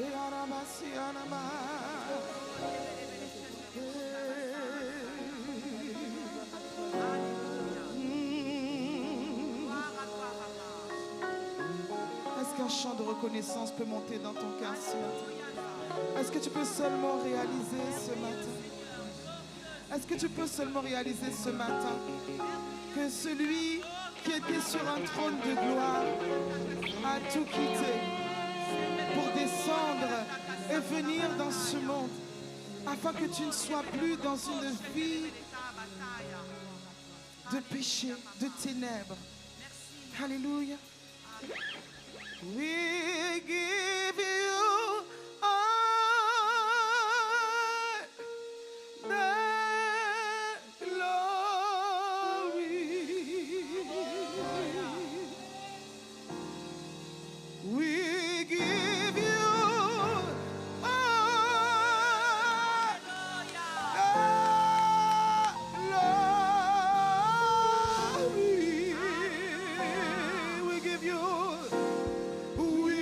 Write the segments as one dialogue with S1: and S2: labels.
S1: Est-ce qu'un chant de reconnaissance peut monter dans ton cœur ce matin? Est-ce que tu peux seulement réaliser ce matin? Est-ce que tu peux seulement réaliser ce matin que celui qui était sur un trône de gloire a tout quitté pour descendre et venir dans ce monde afin que tu ne sois plus dans une vie de péché, de ténèbres. Alléluia. We give you all the glory. We give you all the glory. We give you. We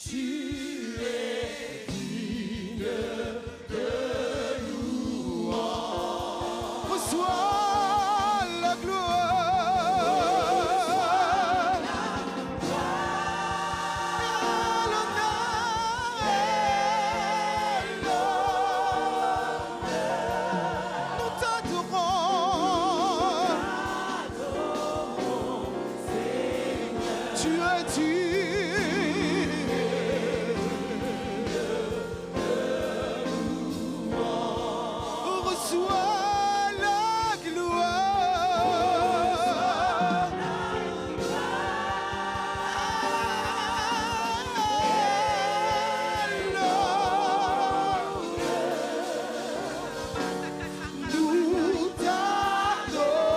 S1: Tu es digne de louange. Reçois la gloire. Nous t'adorons. Tu es digne. Reçois la gloire. Nous t'adorons,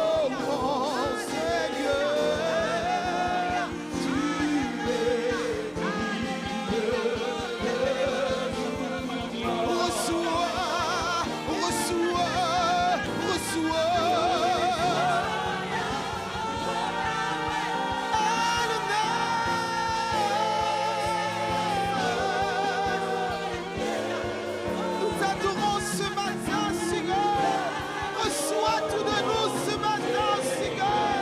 S1: Seigneur. Tu es digne. Reçois, reçois, reçois. Nous t'adorons ce matin, Seigneur. Reçois tout de nous ce matin, Seigneur.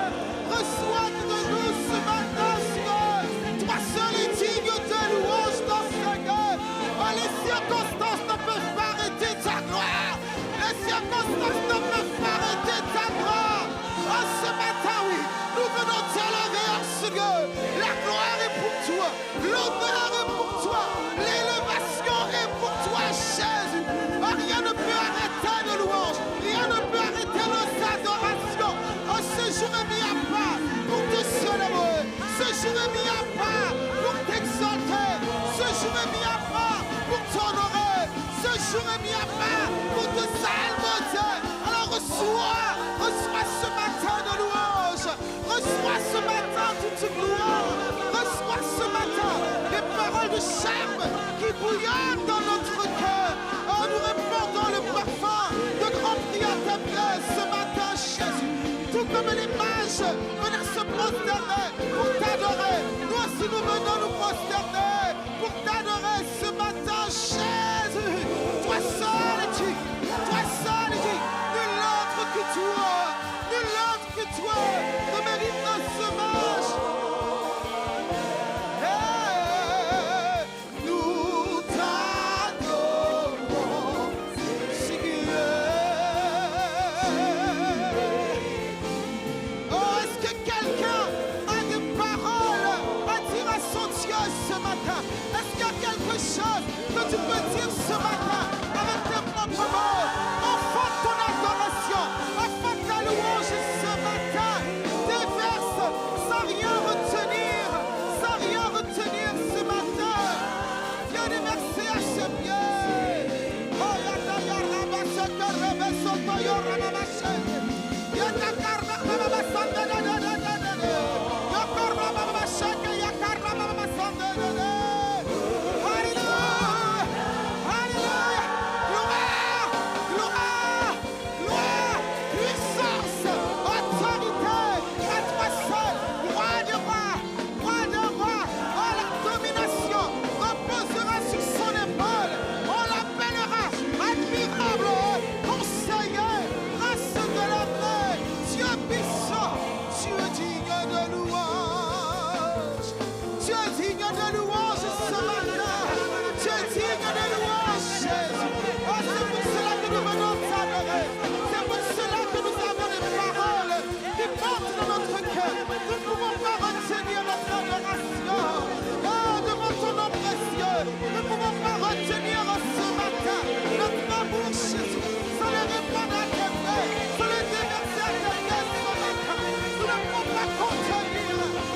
S1: Reçois tout de nous ce matin, Seigneur. Toi seul es digne de louange dans ce cœur. Oh, les circonstances ne peuvent pas arrêter ta gloire. Les circonstances ne peuvent pas arrêter ta gloire. Oh, ce matin, oui, nous venons t'élever, oh Seigneur. La gloire est pour toi. L'honneur est pour toi. L'élévation est pour toi, Jésus. Oh, rien ne peut arrêter nos louanges. Rien ne peut arrêter nos adorations. Oh, ce jour est mis à part pour te célébrer. Ce jour est mis à part pour t'exalter. Ce jour est mis à part pour t'honorer. Ce jour est mis à part pour te salver. Alors reçois ce matin de louange. Reçois ce matin toute gloire. Reçois ce matin des paroles de charme qui bouillonnent dans notre cœur. Oh, nous répandons le parfum de grand prix à tes pieds ce matin, Jésus. Tout comme les mages venaient se prosterner pour t'adorer. Nous aussi nous venons nous prosterner pour t'adorer ce matin, Jésus. Toi seul es digne. Toi seul es digne. Nul autre que toi. Nul autre que toi ne mérite notre hommage. Nous t'adorons, Seigneur. Oh, est-ce que quelqu'un a des paroles à dire à son Dieu ce matin? Est-ce qu'il y a quelque chose que tu peux dire ce matin avec tes propres mots? Enfant ton adoration, enfant ta louange ce matin. Déverse sans rien retenir ce matin. Viens déverser à ses pieds. Oh, yata yaraba seka rebe soto yorama machete. Yata karna mama sanda da da da da da. Yakarna mama sheke yakarna mama sanda da da. Alléluia, alléluia. Gloire, gloire, gloire, puissance, autorité. À toi seul, roi de rois, roi de rois. Oh, la domination reposera sur son épaule. On l'appellera admirable, conseiller, grâce de la paix. Dieu puissant, tu es digne de louange. Tu es digne de louange ce matin. Tu es digne de louange, Jésus. Oh, c'est pour cela que nous venons t'adorer. C'est pour cela que nous avons des paroles qui portent dans notre cœur. Nous ne pouvons pas retenir notre adoration. Oh, devant ton nom précieux, nous ne pouvons pas retenir ce matin notre amour, Jésus. Sans les répondre à tes pieds, sans les déverser à tes pieds ce matin. Nous ne pouvons pas contenir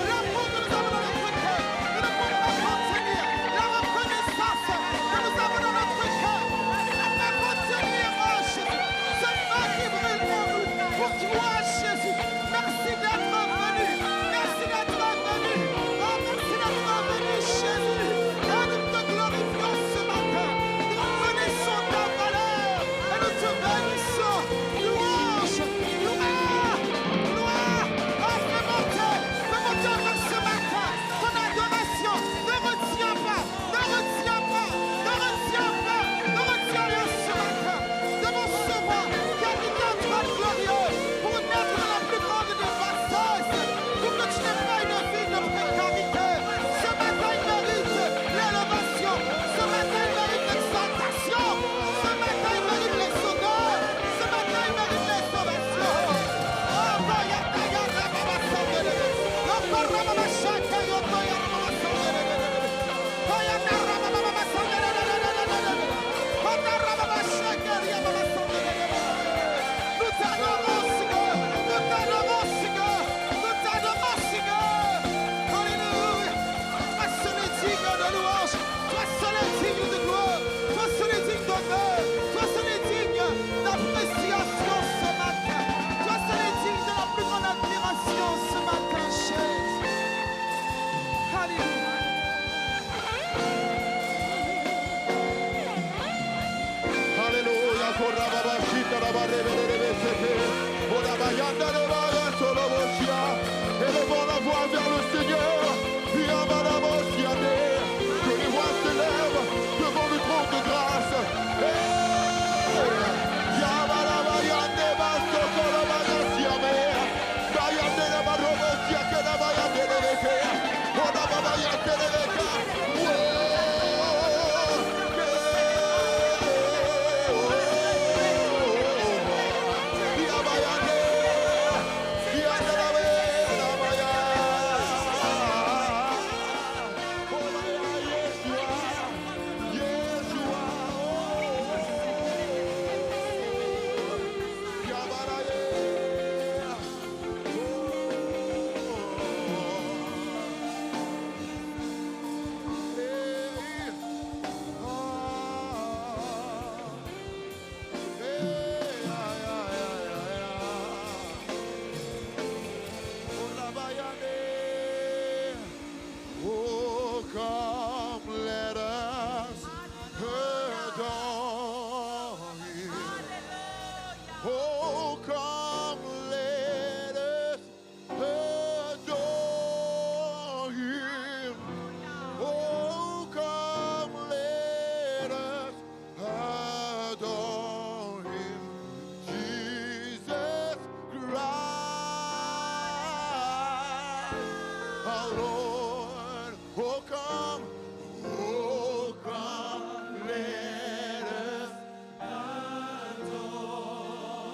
S1: l'amour que nous avons dans notre cœur. Nous ne pouvons pas contenir la reconnaissance que nous avons dans notre cœur. Nous ne pouvons pas contenir, oh Jésus, ce feu qui brûle pour nous. Pour toi, Jésus. Merci d'être venu. Merci d'être venu. Oh,
S2: Élevons la voix vers le Seigneur. Que les voix s'élèvent devant le trône de grâce. Oh, come, let us adore Him. Oh, come, let us adore Him. Oh, come, let us adore Him. Jesus Christ, our Lord. Oh, come, let us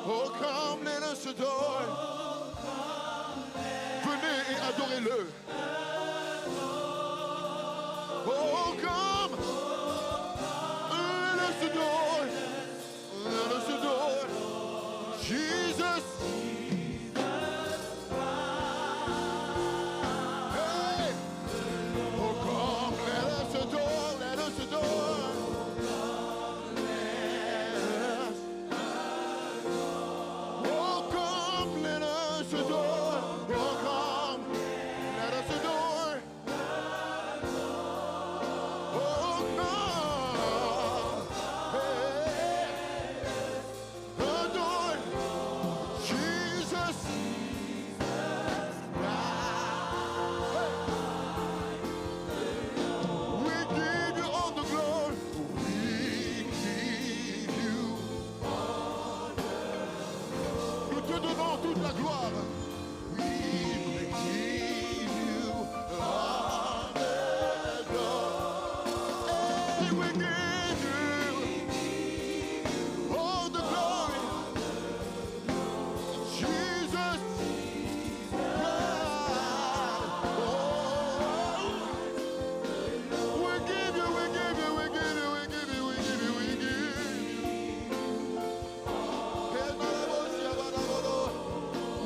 S2: oh, come, let us adore. Venez et adorez-le. Oh, come, let us adore. Let us adore Jesus. Hey. Oh, come, let us adore. Let us adore. Oh, come, let us adore. Oh, come, let us adore. Oh, come, hey, adore Jesus. We give you all the glory. We give you. Nous te donnons toute la gloire. We give you all the glory. And we give you all the glory. Jesus. We give you, we give you, we give you, we give you, we give you, we give you.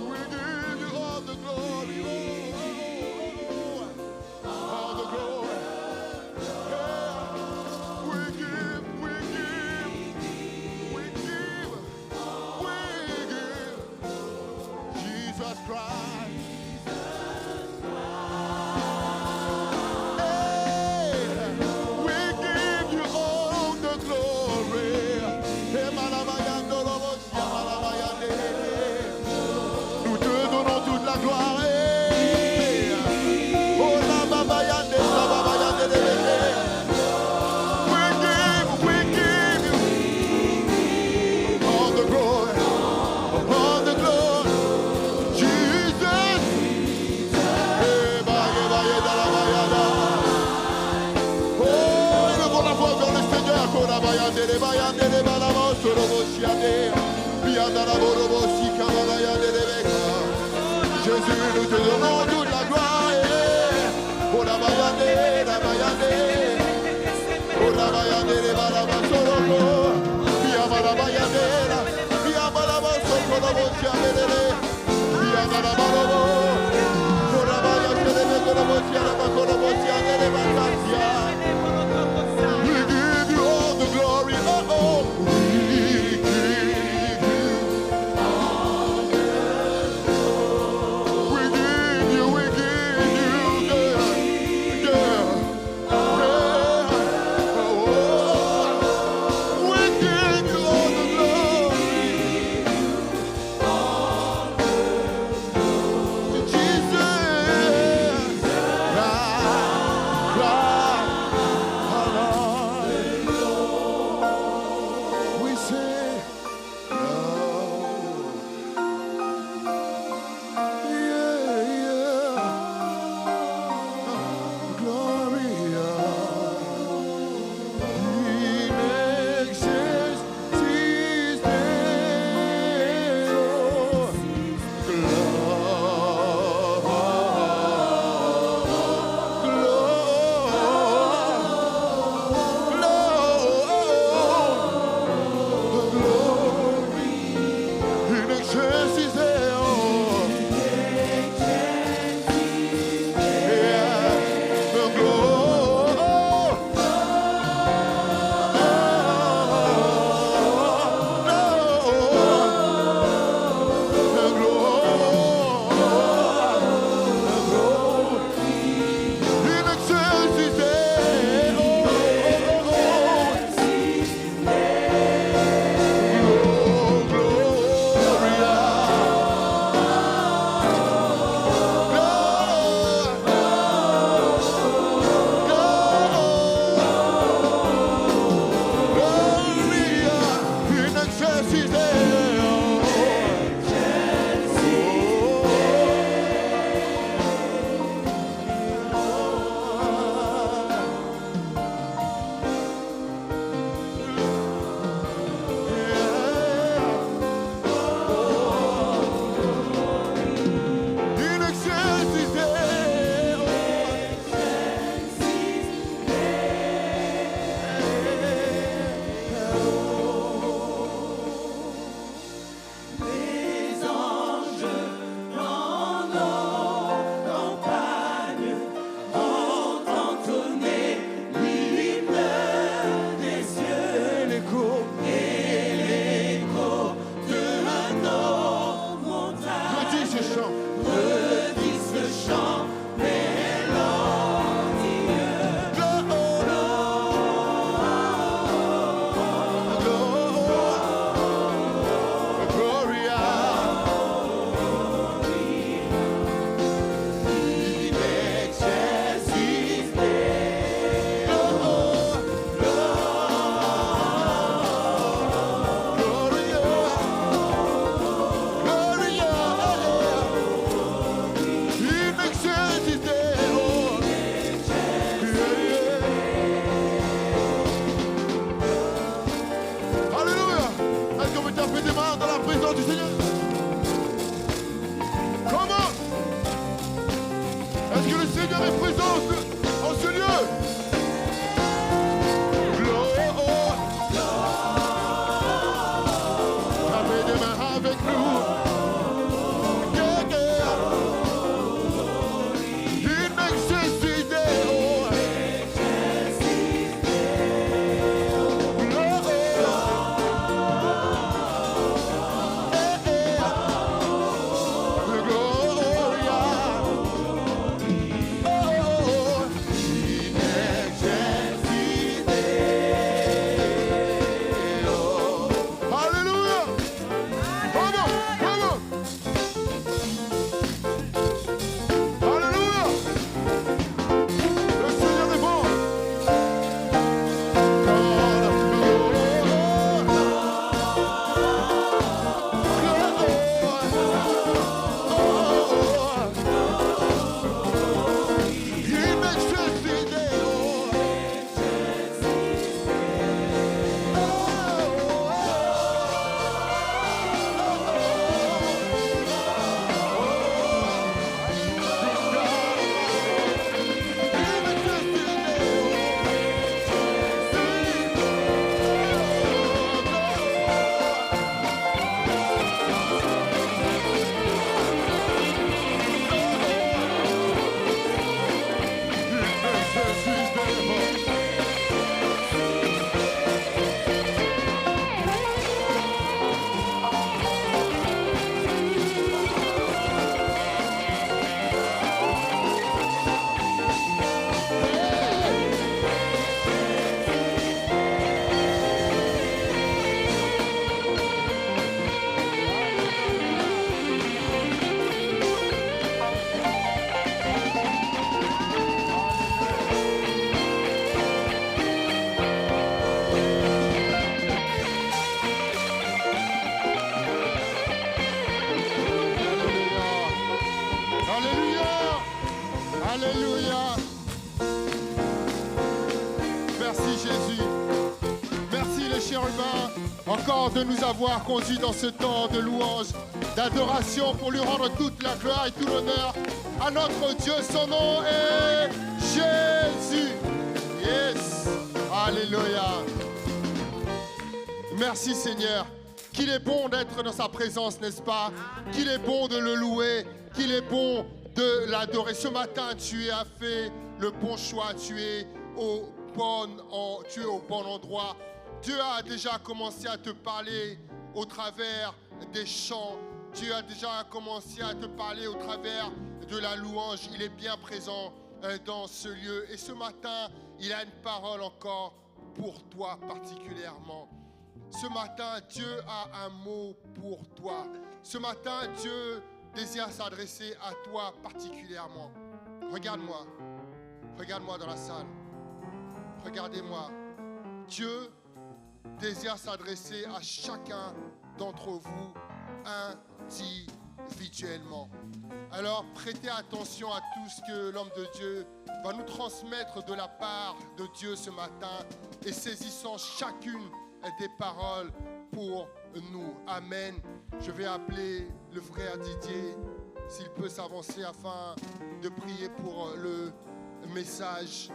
S2: We give you all the glory, all the glory. We give, we give, we give, we give. Jesus Christ. Hey, we give you all the glory. Hey, Malabayandolobosia, Malabayande. Nous te donnons toute la gloire. Hey. Oh, la babayande, la babayande de bébé. We give you all the glory, all the glory. Jesus. Hey, baye, baye, da la bayada. Oh, élevons la voix vers le Seigneur. Kora bayande, de bayande, de balamos, sorobosiade. Bianda la borobosi, kababayande de beka. Jésus, nous te donnons toute la gloire. Oh, la bayande, la bayande. Oh, la bayande, de balamos, soroko. Biamba la bayande, biamba la basso, sorobosiade, de le. Bianda la borobo. Oh, la bayande, de bekorobosiade, bakorobosiade, de bakasia. We give you all the glory. Oh, oh. We give you. We give you, we give you, yeah, yeah, yeah. Oh, we give you all the glory. Alléluia. Merci Jésus. Merci les chérubins encore de nous avoir conduits dans ce temps de louange, d'adoration pour lui rendre toute la gloire et tout l'honneur à notre Dieu. Son nom est Jésus. Yes. Alléluia. Merci Seigneur. qu'il est bon d'être dans sa présence, n'est-ce pas? Qu'il est bon de le louer, qu'il est bon de l'adorer. Ce matin, tu as fait le bon choix, tu es au bon endroit. Dieu a déjà commencé à te parler au travers des chants. Dieu a déjà commencé à te parler au travers de la louange. Il est bien présent dans ce lieu. Et ce matin, il a une parole encore pour toi particulièrement. Ce matin, Dieu a un mot pour toi. Ce matin, Dieu désire s'adresser à toi particulièrement. Regarde-moi. Regarde-moi dans la salle. Regardez-moi. Dieu désire s'adresser à chacun d'entre vous individuellement. Alors, prêtez attention à tout ce que l'homme de Dieu va nous transmettre de la part de Dieu ce matin et saisissant chacune des paroles pour nous. Amen. Je vais appeler le frère Didier, s'il peut s'avancer afin de prier pour le message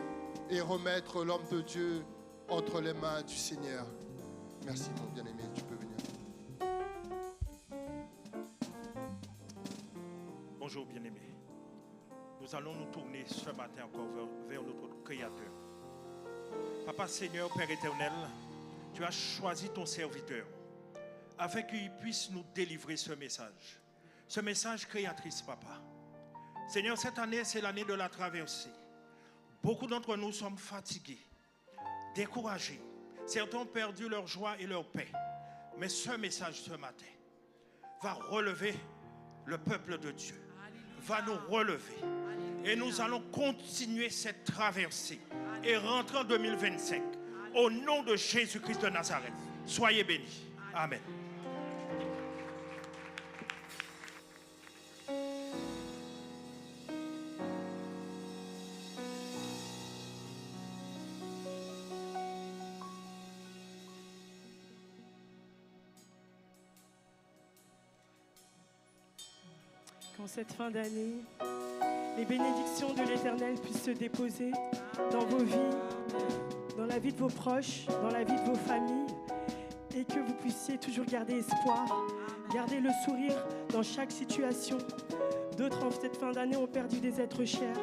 S2: et remettre l'homme de Dieu entre les mains du Seigneur. Merci mon bien-aimé, tu peux venir.
S3: Bonjour bien-aimés. Nous allons nous tourner ce matin encore vers notre Créateur. Papa Seigneur, Père éternel, tu as choisi ton serviteur afin qu'il puisse nous délivrer ce message créatrice, Papa. Seigneur, cette année, c'est l'année de la traversée. Beaucoup d'entre nous sommes fatigués, découragés. Certains ont perdu leur joie et leur paix. Mais ce message ce matin va relever le peuple de Dieu, va nous relever. Et nous allons continuer cette traversée et rentrer en 2025 au nom de Jésus-Christ de Nazareth. Soyez bénis. Amen.
S4: Qu'en cette fin d'année, les bénédictions de l'Éternel puissent se déposer dans vos vies, dans la vie de vos proches, dans la vie de vos familles, et que vous puissiez toujours garder espoir, garder le sourire dans chaque situation. D'autres en cette fin d'année ont perdu des êtres chers,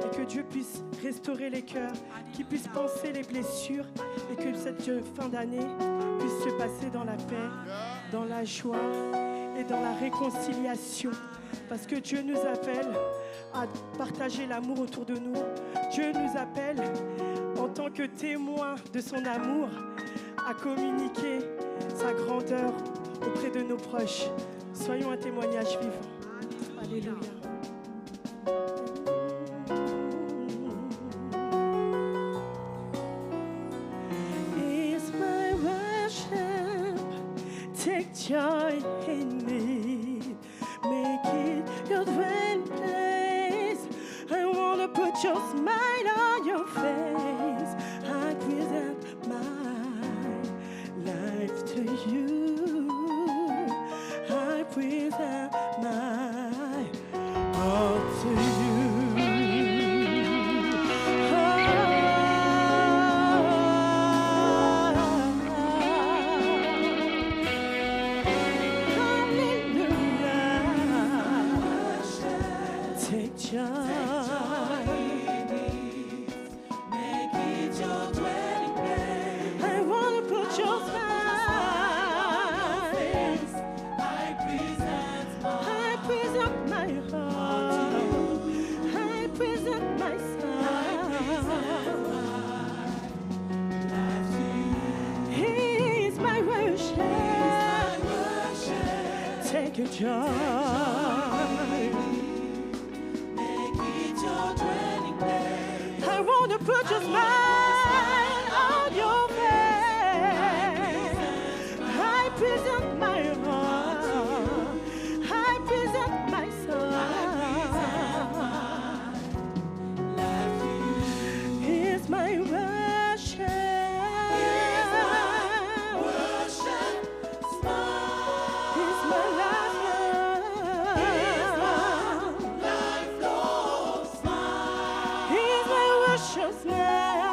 S4: et que Dieu puisse restaurer les cœurs, qu'il puisse panser les blessures, et que cette fin d'année puisse se passer dans la paix, dans la joie et dans la réconciliation. Parce que Dieu nous appelle à partager l'amour autour de nous. Dieu nous appelle en tant que témoins de son amour à communiquer sa grandeur auprès de nos proches. Soyons un témoignage vivant. Alléluia. It's my worship. Take joy in me. Make it your dwelling place. I want to put your smile on your face. I present my life to you. I present my heart to you. Take a joy, make it your dwelling place. I want to put your smile on your face. I present my heart, I present my soul. Here's my worship. Just now.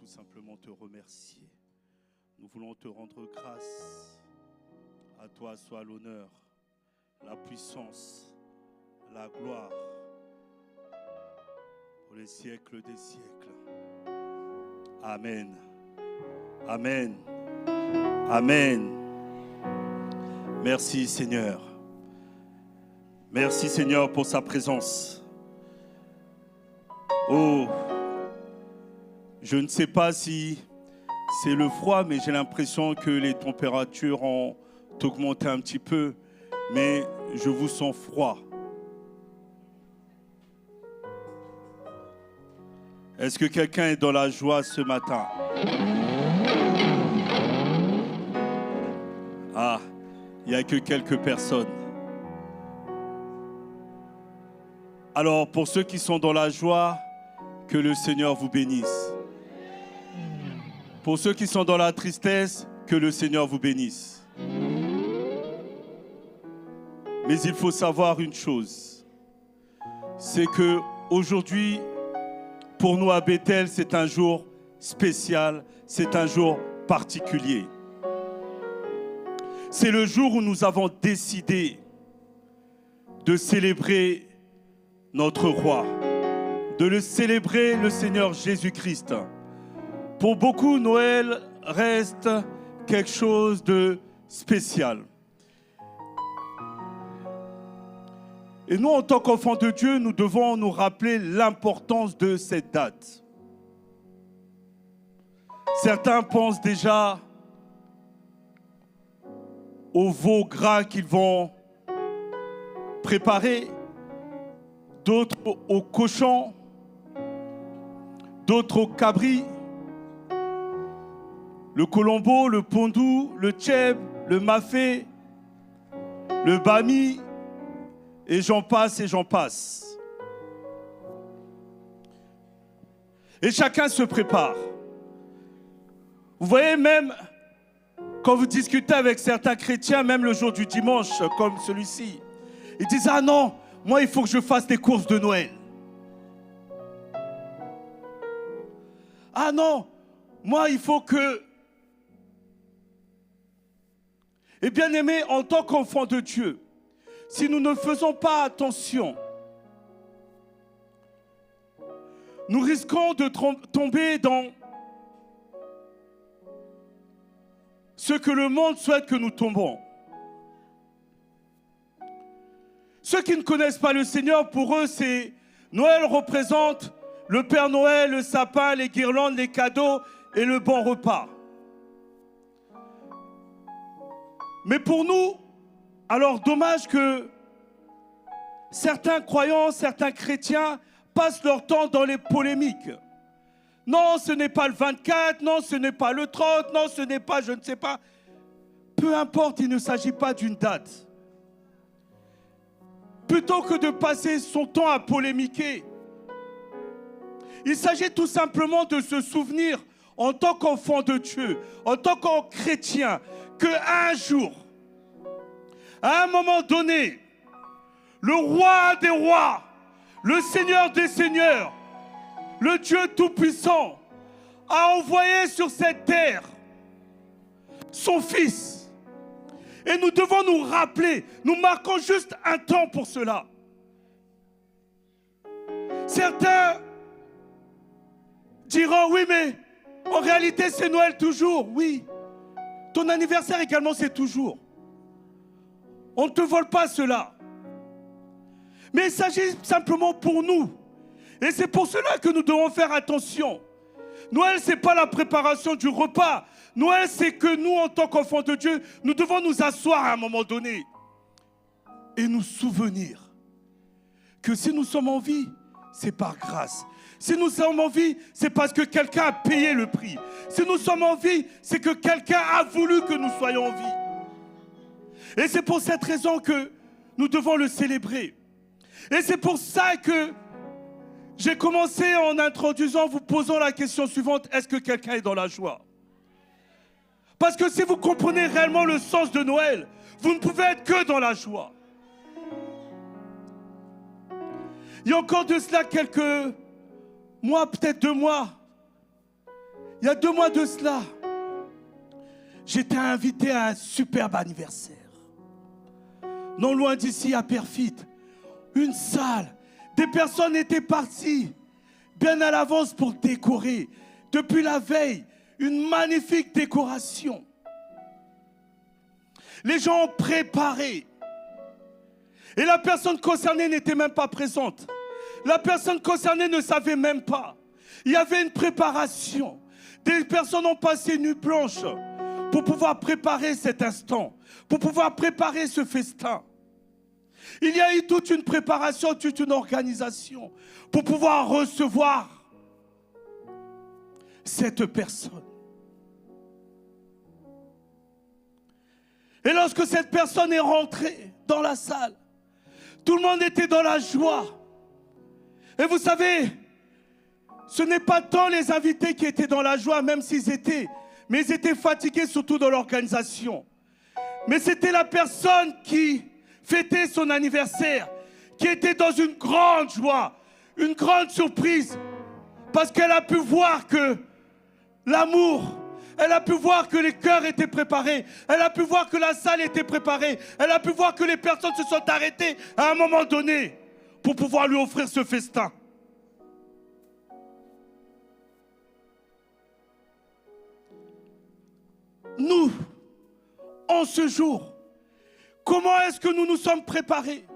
S5: tout simplement te remercier. Nous voulons te rendre grâce. À toi soit l'honneur, la puissance, la gloire pour les siècles des siècles. Amen. Amen. Amen. Merci Seigneur. Merci Seigneur pour sa présence. Oh, je ne sais pas si c'est le froid, mais j'ai l'impression que les températures ont augmenté un petit peu, mais je vous sens froid. Est-ce que quelqu'un est dans la joie ce matin? Ah, il n'y a que quelques personnes. Alors, pour ceux qui sont dans la joie, que le Seigneur vous bénisse. Pour ceux qui sont dans la tristesse, que le Seigneur vous bénisse. Mais il faut savoir une chose, c'est que aujourd'hui, pour nous à Bethel, c'est un jour spécial, c'est un jour particulier. C'est le jour où nous avons décidé de célébrer notre roi, de le célébrer le Seigneur Jésus-Christ. Pour beaucoup, Noël reste quelque chose de spécial. Et nous, en tant qu'enfants de Dieu, nous devons nous rappeler l'importance de cette date. Certains pensent déjà au veau gras qu'ils vont préparer, d'autres au cochon, d'autres au cabri, le colombo, le pondou, le tchèb, le mafé, le bami, et j'en passe et j'en passe. Et chacun se prépare. Vous voyez, même quand vous discutez avec certains chrétiens, même le jour du dimanche, comme celui-ci, ils disent « Ah non, moi il faut que je fasse des courses de Noël. Ah non, moi il faut que... » Et bien aimé, en tant qu'enfant de Dieu, si nous ne faisons pas attention, nous risquons de tomber dans ce que le monde souhaite que nous tombons. Ceux qui ne connaissent pas le Seigneur, pour eux, c'est Noël représente le Père Noël, le sapin, les guirlandes, les cadeaux et le bon repas. Mais pour nous, alors dommage que certains croyants, certains chrétiens passent leur temps dans les polémiques. Non, ce n'est pas le 24, non, ce n'est pas le 30, non, ce n'est pas, je ne sais pas. Peu importe, il ne s'agit pas d'une date. Plutôt que de passer son temps à polémiquer, il s'agit tout simplement de se souvenir en tant qu'enfant de Dieu, en tant que chrétien, qu'un jour, à un moment donné, le roi des rois, le Seigneur des seigneurs, le Dieu tout-puissant, a envoyé sur cette terre son Fils. Et nous devons nous rappeler, nous marquons juste un temps pour cela. Certains diront, oui, mais en réalité, c'est Noël toujours. Oui, ton anniversaire également, c'est toujours. On ne te vole pas cela. Mais il s'agit simplement pour nous. Et c'est pour cela que nous devons faire attention. Noël, ce n'est pas la préparation du repas. Noël, c'est que nous, en tant qu'enfants de Dieu, nous devons nous asseoir à un moment donné et nous souvenir que si nous sommes en vie, c'est par grâce. Si nous sommes en vie, c'est parce que quelqu'un a payé le prix. Si nous sommes en vie, c'est que quelqu'un a voulu que nous soyons en vie. Et c'est pour cette raison que nous devons le célébrer. Et c'est pour ça que j'ai commencé en introduisant, vous posant la question suivante, est-ce que quelqu'un est dans la joie? Parce que si vous comprenez réellement le sens de Noël, vous ne pouvez être que dans la joie. Il y a encore de cela quelques mois, peut-être 2 mois, Il y a 2 mois de cela, j'étais invité à un superbe anniversaire. Non loin d'ici, à Perfit, une salle. Des personnes étaient parties bien à l'avance pour décorer. Depuis la veille, une magnifique décoration. Les gens ont préparé. Et la personne concernée n'était même pas présente. La personne concernée ne savait même pas. Il y avait une préparation. Des personnes ont passé nuit blanche pour pouvoir préparer cet instant, pour pouvoir préparer ce festin. Il y a eu toute une préparation, toute une organisation pour pouvoir recevoir cette personne. Et lorsque cette personne est rentrée dans la salle, tout le monde était dans la joie. Et vous savez, ce n'est pas tant les invités qui étaient dans la joie, même s'ils étaient, mais ils étaient fatigués surtout dans l'organisation. Mais c'était la personne qui fêtait son anniversaire, qui était dans une grande joie, une grande surprise, parce qu'elle a pu voir que l'amour, elle a pu voir que les cœurs étaient préparés, elle a pu voir que la salle était préparée, elle a pu voir que les personnes se sont arrêtées à un moment donné pour pouvoir lui offrir ce festin. Nous, en ce jour, comment est-ce que nous nous sommes préparés?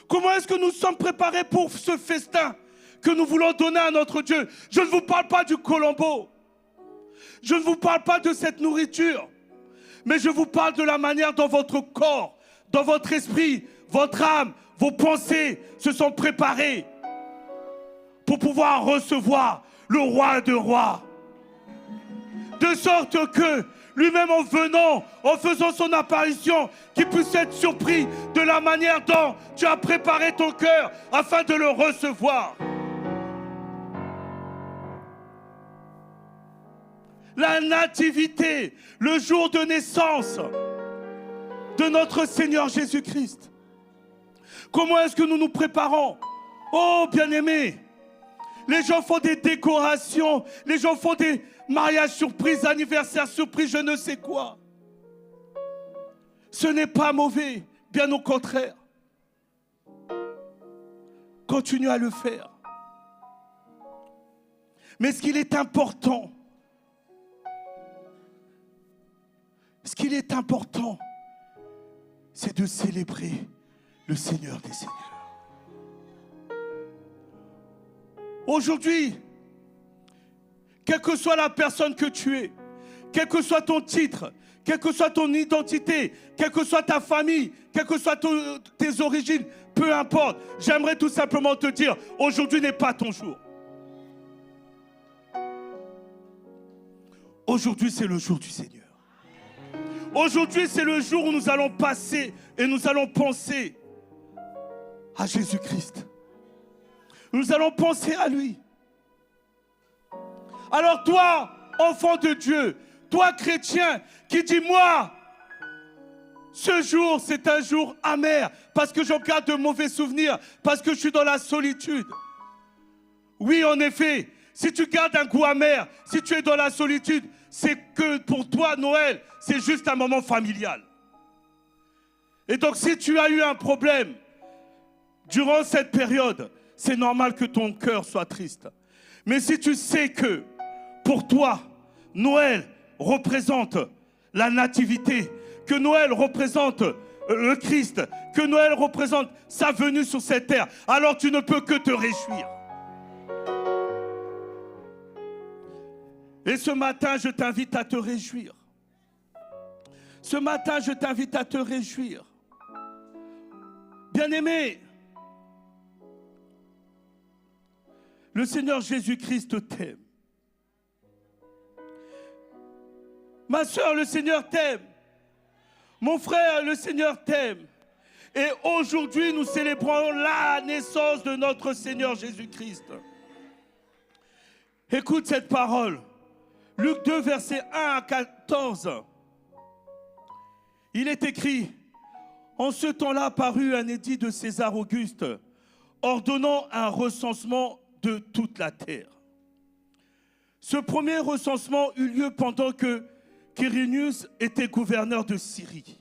S5: Comment est-ce que nous sommes préparés pour ce festin que nous voulons donner à notre Dieu? Je ne vous parle pas du colombo. Je ne vous parle pas de cette nourriture. Mais je vous parle de la manière dont votre corps, dans votre esprit, votre âme, vos pensées se sont préparées pour pouvoir recevoir le roi de rois. De sorte que lui-même en venant, en faisant son apparition, qu'il puisse être surpris de la manière dont tu as préparé ton cœur afin de le recevoir. La nativité, le jour de naissance de notre Seigneur Jésus-Christ. Comment est-ce que nous nous préparons? Oh, bien-aimés, les gens font des décorations, les gens font des mariages surprises, anniversaires surprises, je ne sais quoi. Ce n'est pas mauvais, bien au contraire. Continue à le faire. Mais ce qu'il est important, c'est de célébrer le Seigneur des Seigneurs. Aujourd'hui, quelle que soit la personne que tu es, quel que soit ton titre, quelle que soit ton identité, quelle que soit ta famille, quelles que soient tes origines, peu importe, j'aimerais tout simplement te dire, aujourd'hui n'est pas ton jour. Aujourd'hui, c'est le jour du Seigneur. Aujourd'hui, c'est le jour où nous allons passer et nous allons penser à Jésus-Christ. Nous allons penser à lui. Alors toi, enfant de Dieu, toi chrétien qui dis moi, ce jour c'est un jour amer parce que j'en garde de mauvais souvenirs, parce que je suis dans la solitude. Oui, en effet, si tu gardes un goût amer, si tu es dans la solitude, c'est que pour toi, Noël, c'est juste un moment familial. Et donc si tu as eu un problème durant cette période, c'est normal que ton cœur soit triste. Mais si tu sais que pour toi, Noël représente la nativité, que Noël représente le Christ, que Noël représente sa venue sur cette terre, alors tu ne peux que te réjouir. Et ce matin, je t'invite à te réjouir. Ce matin, je t'invite à te réjouir. Bien-aimé, le Seigneur Jésus-Christ t'aime. Ma soeur, le Seigneur t'aime. Mon frère, le Seigneur t'aime. Et aujourd'hui, nous célébrons la naissance de notre Seigneur Jésus-Christ. Écoute cette parole. Luc 2, versets 1 à 14. Il est écrit, en ce temps-là parut un édit de César Auguste, ordonnant un recensement de toute la terre. Ce premier recensement eut lieu pendant que Quirinius était gouverneur de Syrie.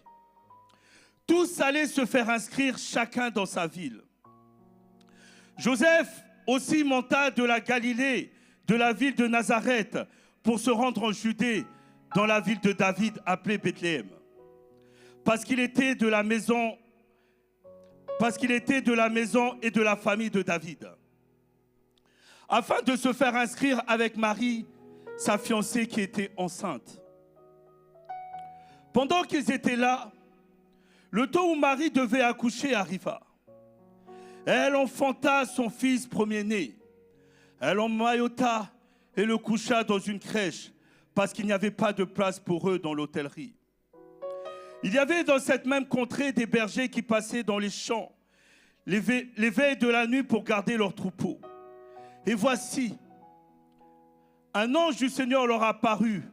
S5: Tous allaient se faire inscrire chacun dans sa ville. Joseph aussi monta de la Galilée, de la ville de Nazareth, pour se rendre en Judée, dans la ville de David, appelée Bethléem, parce qu'il était de la maison et de la famille de David, afin de se faire inscrire avec Marie, sa fiancée qui était enceinte. Pendant qu'ils étaient là, le temps où Marie devait accoucher arriva. Elle enfanta son fils premier-né. Elle emmaillota et le coucha dans une crèche parce qu'il n'y avait pas de place pour eux dans l'hôtellerie. Il y avait dans cette même contrée des bergers qui passaient dans les champs les veilles de la nuit pour garder leurs troupeaux. Et voici, un ange du Seigneur leur apparut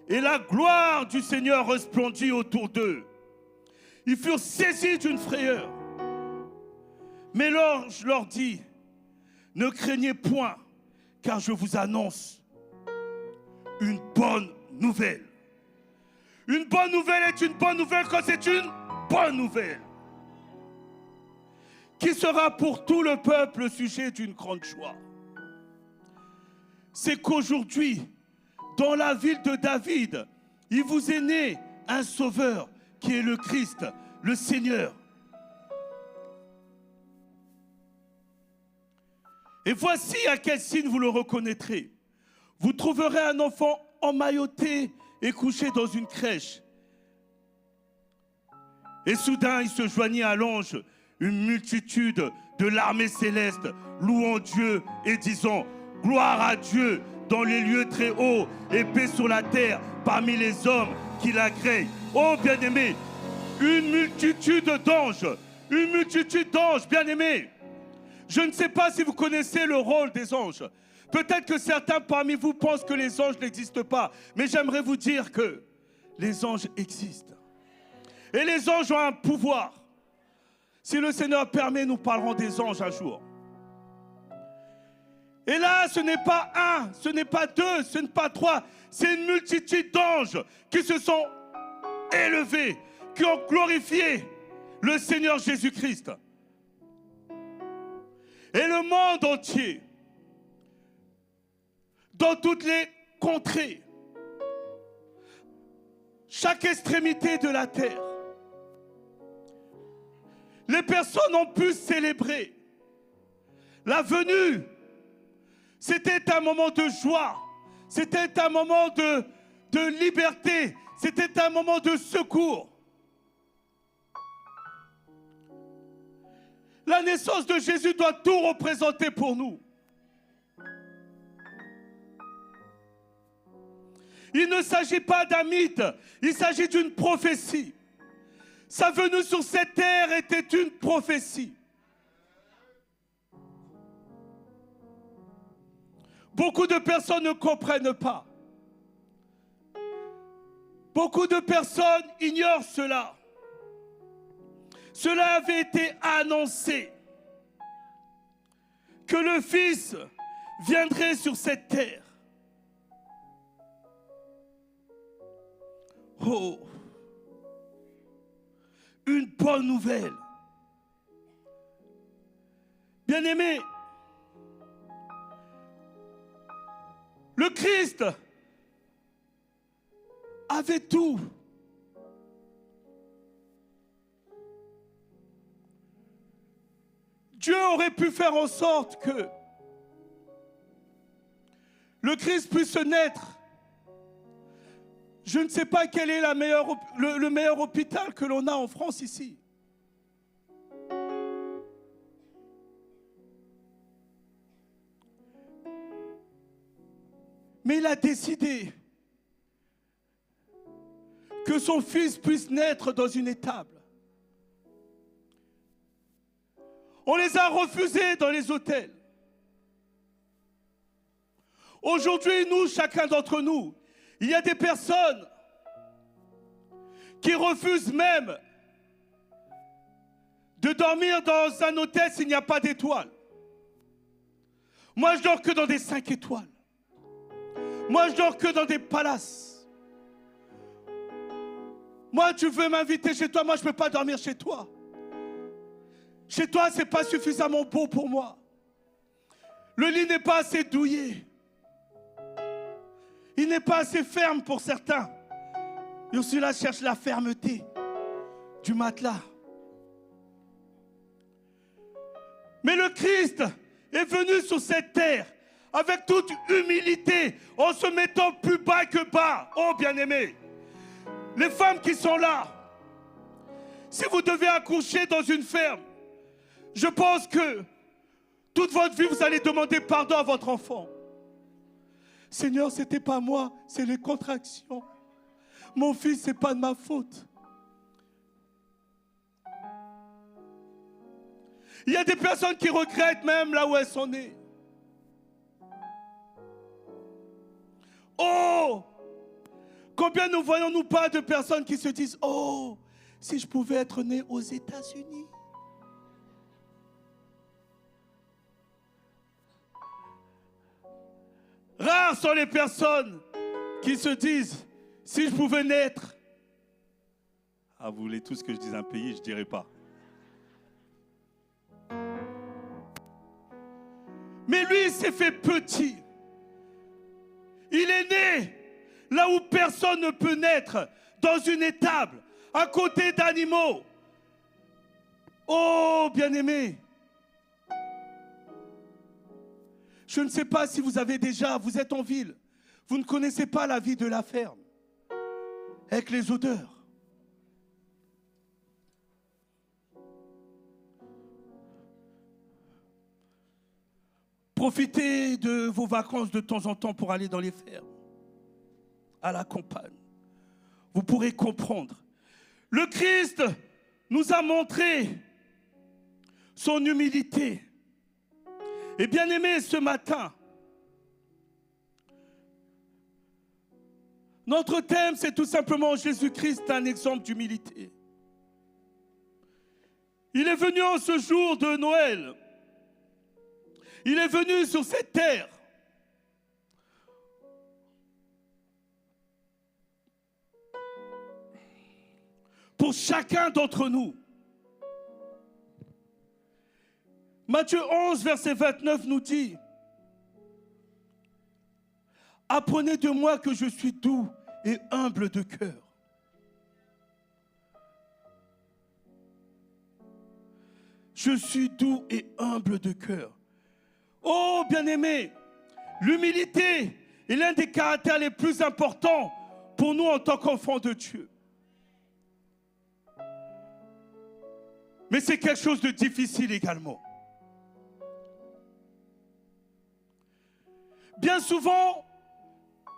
S5: et la gloire du Seigneur resplendit autour d'eux. Ils furent saisis d'une frayeur. Mais l'ange leur dit, ne craignez point, car je vous annonce une bonne nouvelle. Une bonne nouvelle est une bonne nouvelle quand c'est une bonne nouvelle, qui sera pour tout le peuple le sujet d'une grande joie. C'est qu'aujourd'hui, dans la ville de David, il vous est né un sauveur qui est le Christ, le Seigneur. Et voici à quel signe vous le reconnaîtrez. Vous trouverez un enfant emmailloté et couché dans une crèche. Et soudain, il se joignit à l'ange une multitude de l'armée céleste, louant Dieu et disant « Gloire à Dieu dans les lieux très hauts et paix sur la terre parmi les hommes qui l'agréent. » Oh bien-aimés, une multitude d'anges, bien-aimés. Je ne sais pas si vous connaissez le rôle des anges. Peut-être que certains parmi vous pensent que les anges n'existent pas. Mais j'aimerais vous dire que les anges existent. Et les anges ont un pouvoir. Si le Seigneur permet, nous parlerons des anges un jour. Et là, ce n'est pas un, ce n'est pas deux, ce n'est pas trois. C'est une multitude d'anges qui se sont élevés, qui ont glorifié le Seigneur Jésus-Christ. Et le monde entier, dans toutes les contrées, chaque extrémité de la terre, les personnes ont pu célébrer la venue. C'était un moment de joie, c'était un moment de liberté, c'était un moment de secours. La naissance de Jésus doit tout représenter pour nous. Il ne s'agit pas d'un mythe, il s'agit d'une prophétie. Sa venue sur cette terre était une prophétie. Beaucoup de personnes ne comprennent pas. Beaucoup de personnes ignorent cela. Cela avait été annoncé que le Fils viendrait sur cette terre. Oh, une bonne nouvelle. Bien-aimés, le Christ avait tout. Dieu aurait pu faire en sorte que le Christ puisse naître. Je ne sais pas quel est le meilleur hôpital que l'on a en France ici. Mais il a décidé que son fils puisse naître dans une étable. On les a refusés dans les hôtels. Aujourd'hui, nous, chacun d'entre nous, il y a des personnes qui refusent même de dormir dans un hôtel s'il n'y a pas d'étoiles. Moi, je dors que dans des 5 étoiles. Moi, je dors que dans des palaces. Moi, tu veux m'inviter chez toi, moi, je ne peux pas dormir chez toi. Chez toi, ce n'est pas suffisamment beau pour moi. Le lit n'est pas assez douillet. Il n'est pas assez ferme pour certains. Ursula cherche la fermeté du matelas. Mais le Christ est venu sur cette terre avec toute humilité, en se mettant plus bas que bas. Oh, bien-aimés, les femmes qui sont là, si vous devez accoucher dans une ferme, je pense que toute votre vie, vous allez demander pardon à votre enfant. Seigneur, ce n'était pas moi, c'est les contractions. Mon fils, ce n'est pas de ma faute. Il y a des personnes qui regrettent même là où elles sont nées. Oh! Combien ne voyons-nous pas de personnes qui se disent « Oh, si je pouvais être né aux États-Unis » Rares sont les personnes qui se disent « Si je pouvais naître » Ah, vous voulez tous que je dise un pays, je ne dirai pas. Mais lui, il s'est fait petit. Il est né là où personne ne peut naître, dans une étable, à côté d'animaux. Oh, bien-aimés, je ne sais pas si vous avez déjà, vous êtes en ville, vous ne connaissez pas la vie de la ferme, avec les odeurs. Profitez de vos vacances de temps en temps pour aller dans les fermes, à la campagne. Vous pourrez comprendre. Le Christ nous a montré son humilité. Et bien aimé, ce matin, notre thème, c'est tout simplement Jésus-Christ, un exemple d'humilité. Il est venu en ce jour de Noël. Il est venu sur cette terre pour chacun d'entre nous. Matthieu 11, verset 29 nous dit « Apprenez de moi que je suis doux et humble de cœur. » Je suis doux et humble de cœur. Oh, bien-aimés, l'humilité est l'un des caractères les plus importants pour nous en tant qu'enfants de Dieu. Mais c'est quelque chose de difficile également. Bien souvent,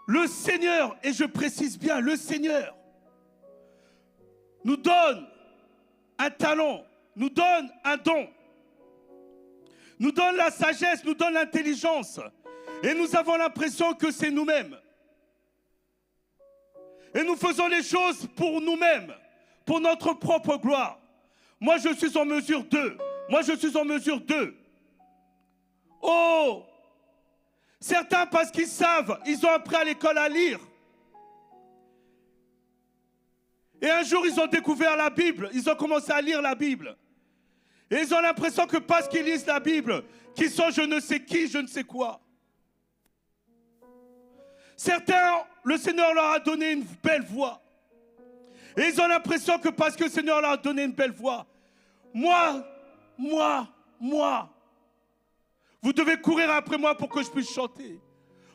S5: le Seigneur, et je précise bien, le Seigneur nous donne un talent, nous donne un don, nous donne la sagesse, nous donne l'intelligence. Et nous avons l'impression que c'est nous-mêmes. Et nous faisons les choses pour nous-mêmes, pour notre propre gloire. Moi, je suis en mesure d'eux. Moi, je suis en mesure d'eux. Oh! Certains, parce qu'ils savent, ils ont appris à l'école à lire. Et un jour, ils ont découvert la Bible. Ils ont commencé à lire la Bible. Et ils ont l'impression que parce qu'ils lisent la Bible, qu'ils sont je ne sais qui, je ne sais quoi. Certains, le Seigneur leur a donné une belle voix. Et ils ont l'impression que parce que le Seigneur leur a donné une belle voix, moi, vous devez courir après moi pour que je puisse chanter.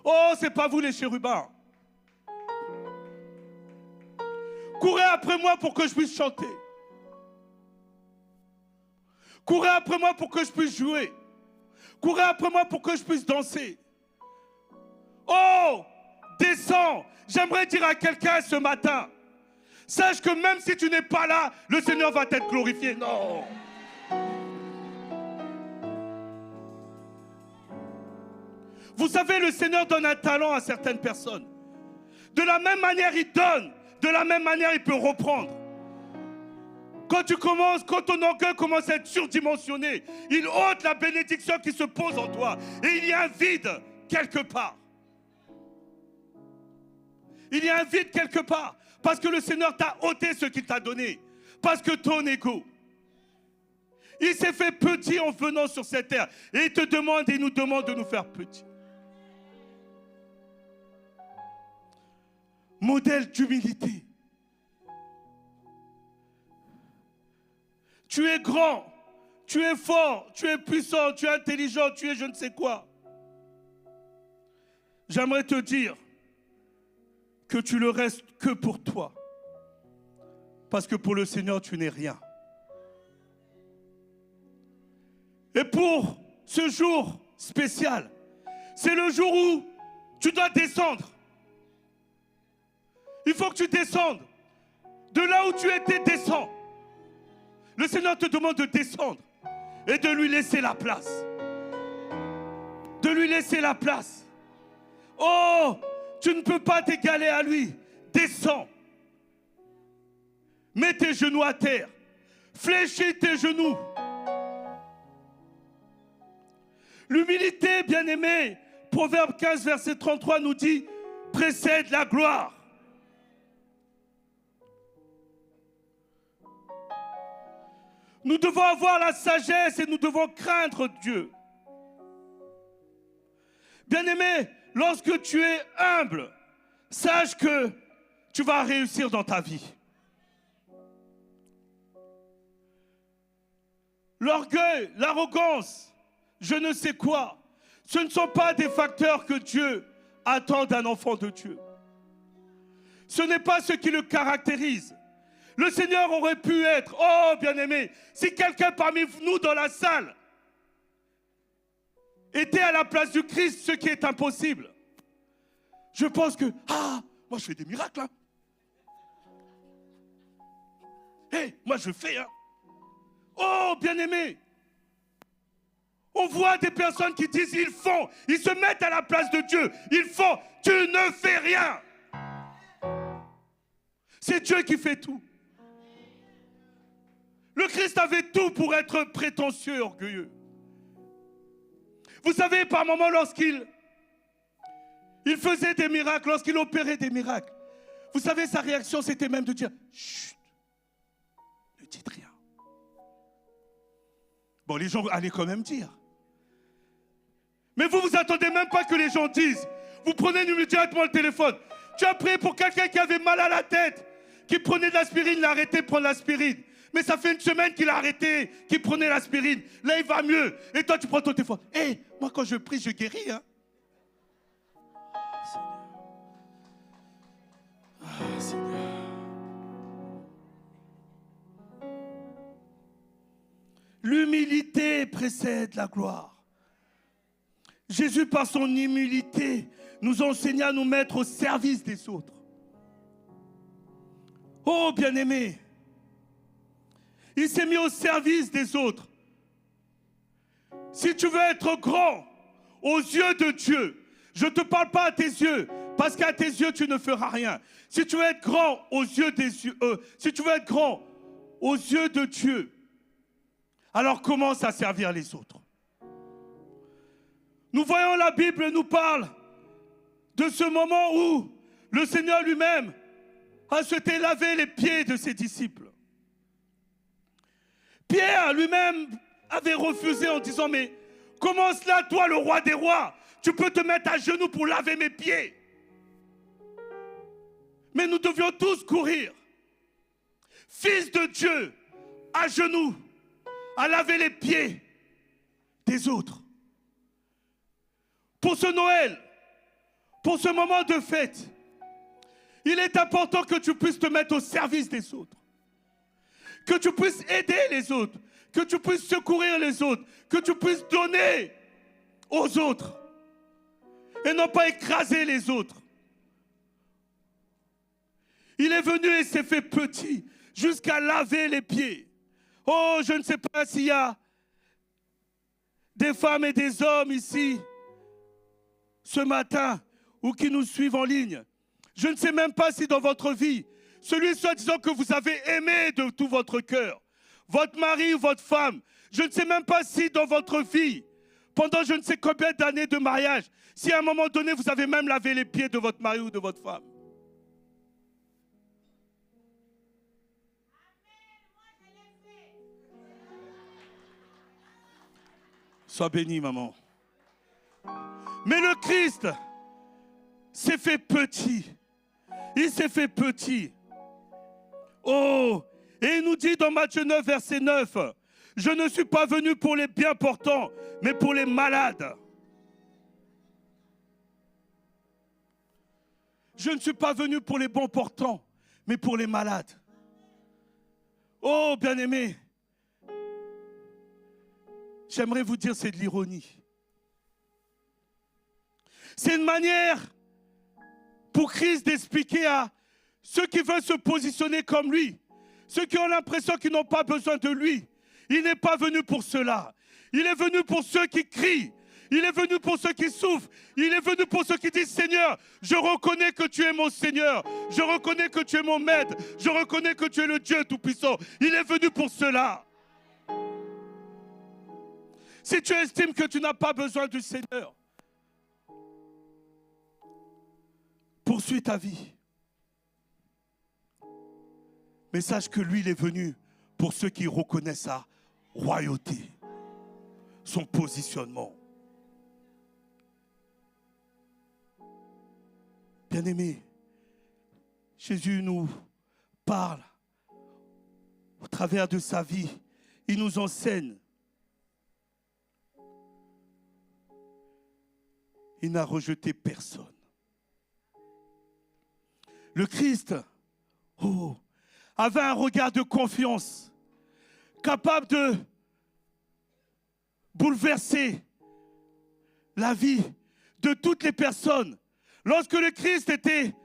S5: Oh, c'est pas vous les chérubins. Courez après moi pour que je puisse chanter. Courez après moi pour que je puisse jouer. Courez après moi pour que je puisse danser. Oh, descends. J'aimerais dire à quelqu'un ce matin, sache que même si tu n'es pas là, le Seigneur va t'être glorifié. Non. Vous savez, le Seigneur donne un talent à certaines personnes. De la même manière, il donne. De la même manière, il peut reprendre. Quand ton orgueil commence à être surdimensionné, il ôte la bénédiction qui se pose en toi. Et il y a un vide quelque part. Il y a un vide quelque part. Parce que le Seigneur t'a ôté ce qu'il t'a donné. Parce que ton ego, il s'est fait petit en venant sur cette terre. Et il te demande et il nous demande de nous faire petits. Modèle d'humilité. Tu es grand, tu es fort, tu es puissant, tu es intelligent, tu es je ne sais quoi. J'aimerais te dire que tu le restes que pour toi. Parce que pour le Seigneur, tu n'es rien. Et pour ce jour spécial, c'est le jour où tu dois descendre. Il faut que tu descendes. De là où tu étais, descends. Le Seigneur te demande de descendre et de lui laisser la place. De lui laisser la place. Oh, tu ne peux pas t'égaler à lui. Descends. Mets tes genoux à terre. Fléchis tes genoux. L'humilité, bien-aimé, Proverbe 15, verset 33 nous dit, précède la gloire. Nous devons avoir la sagesse et nous devons craindre Dieu. Bien-aimé, lorsque tu es humble, sache que tu vas réussir dans ta vie. L'orgueil, l'arrogance, je ne sais quoi, ce ne sont pas des facteurs que Dieu attend d'un enfant de Dieu. Ce n'est pas ce qui le caractérise. Le Seigneur aurait pu être, oh bien-aimé, si quelqu'un parmi nous dans la salle était à la place du Christ, ce qui est impossible. Je pense que, moi je fais des miracles. Hein. Moi je fais. Hein. Oh bien-aimé, on voit des personnes qui disent, ils font, ils se mettent à la place de Dieu, ils font, tu ne fais rien. C'est Dieu qui fait tout. Le Christ avait tout pour être prétentieux, orgueilleux. Vous savez, par moments, lorsqu'il faisait des miracles, lorsqu'il opérait des miracles, vous savez, sa réaction, c'était même de dire, chut, ne dites rien. Bon, les gens allaient quand même dire. Mais vous attendez même pas que les gens disent. Vous prenez immédiatement le téléphone. Tu as prié pour quelqu'un qui avait mal à la tête, qui prenait de l'aspirine, il a arrêté de prendre l'aspirine. Mais ça fait une semaine qu'il a arrêté, qu'il prenait l'aspirine. Là, il va mieux. Et toi, tu prends ton téléphone. Moi, quand je prie, je guéris. Hein. Seigneur. L'humilité précède la gloire. Jésus, par son humilité, nous enseigne à nous mettre au service des autres. Oh, bien-aimé, il s'est mis au service des autres. Si tu veux être grand aux yeux de Dieu, je ne te parle pas à tes yeux, parce qu'à tes yeux, tu ne feras rien. Si tu veux être grand aux yeux si tu veux être grand aux yeux de Dieu, alors commence à servir les autres. Nous voyons la Bible nous parle de ce moment où le Seigneur lui-même a souhaité laver les pieds de ses disciples. Pierre lui-même avait refusé en disant, mais comment cela, toi, le roi des rois, tu peux te mettre à genoux pour laver mes pieds? Mais nous devions tous courir. Fils de Dieu, à genoux, à laver les pieds des autres. Pour ce Noël, pour ce moment de fête, il est important que tu puisses te mettre au service des autres. Que tu puisses aider les autres. Que tu puisses secourir les autres. Que tu puisses donner aux autres. Et non pas écraser les autres. Il est venu et s'est fait petit jusqu'à laver les pieds. Oh, je ne sais pas s'il y a des femmes et des hommes ici ce matin ou qui nous suivent en ligne. Je ne sais même pas si dans votre vie, celui soi-disant que vous avez aimé de tout votre cœur, votre mari ou votre femme, je ne sais même pas si dans votre vie, pendant je ne sais combien d'années de mariage, si à un moment donné vous avez même lavé les pieds de votre mari ou de votre femme. Sois béni, maman. Mais le Christ s'est fait petit. Il s'est fait petit. Oh, et il nous dit dans Matthieu 9, verset 9, « Je ne suis pas venu pour les bien portants, mais pour les malades. » Je ne suis pas venu pour les bons portants, mais pour les malades. Oh, bien-aimés, j'aimerais vous dire, c'est de l'ironie. C'est une manière pour Christ d'expliquer à ceux qui veulent se positionner comme lui, ceux qui ont l'impression qu'ils n'ont pas besoin de lui. Il n'est pas venu pour cela. Il est venu pour ceux qui crient. Il est venu pour ceux qui souffrent. Il est venu pour ceux qui disent, Seigneur, je reconnais que tu es mon Seigneur. Je reconnais que tu es mon maître. Je reconnais que tu es le Dieu Tout-Puissant. Il est venu pour cela. Si tu estimes que tu n'as pas besoin du Seigneur, poursuis ta vie. Mais sache que lui, il est venu pour ceux qui reconnaissent sa royauté, son positionnement. Bien-aimés, Jésus nous parle au travers de sa vie. Il nous enseigne. Il n'a rejeté personne. Le Christ, avait un regard de confiance, capable de bouleverser la vie de toutes les personnes. Lorsque le Christ était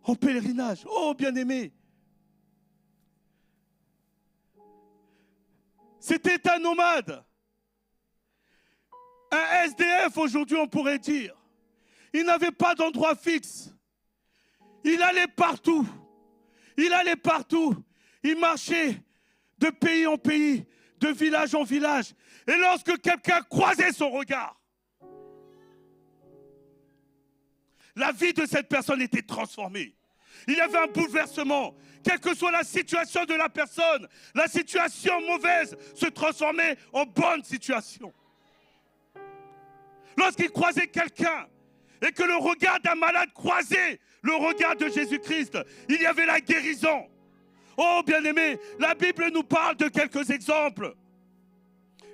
S5: en pèlerinage, oh bien-aimé, c'était un nomade, un SDF aujourd'hui on pourrait dire. Il n'avait pas d'endroit fixe. Il allait partout. Il allait partout. Il marchait de pays en pays, de village en village. Et lorsque quelqu'un croisait son regard, la vie de cette personne était transformée. Il y avait un bouleversement. Quelle que soit la situation de la personne, la situation mauvaise se transformait en bonne situation. Lorsqu'il croisait quelqu'un et que le regard d'un malade croisait le regard de Jésus-Christ, il y avait la guérison. Oh bien-aimés, la Bible nous parle de quelques exemples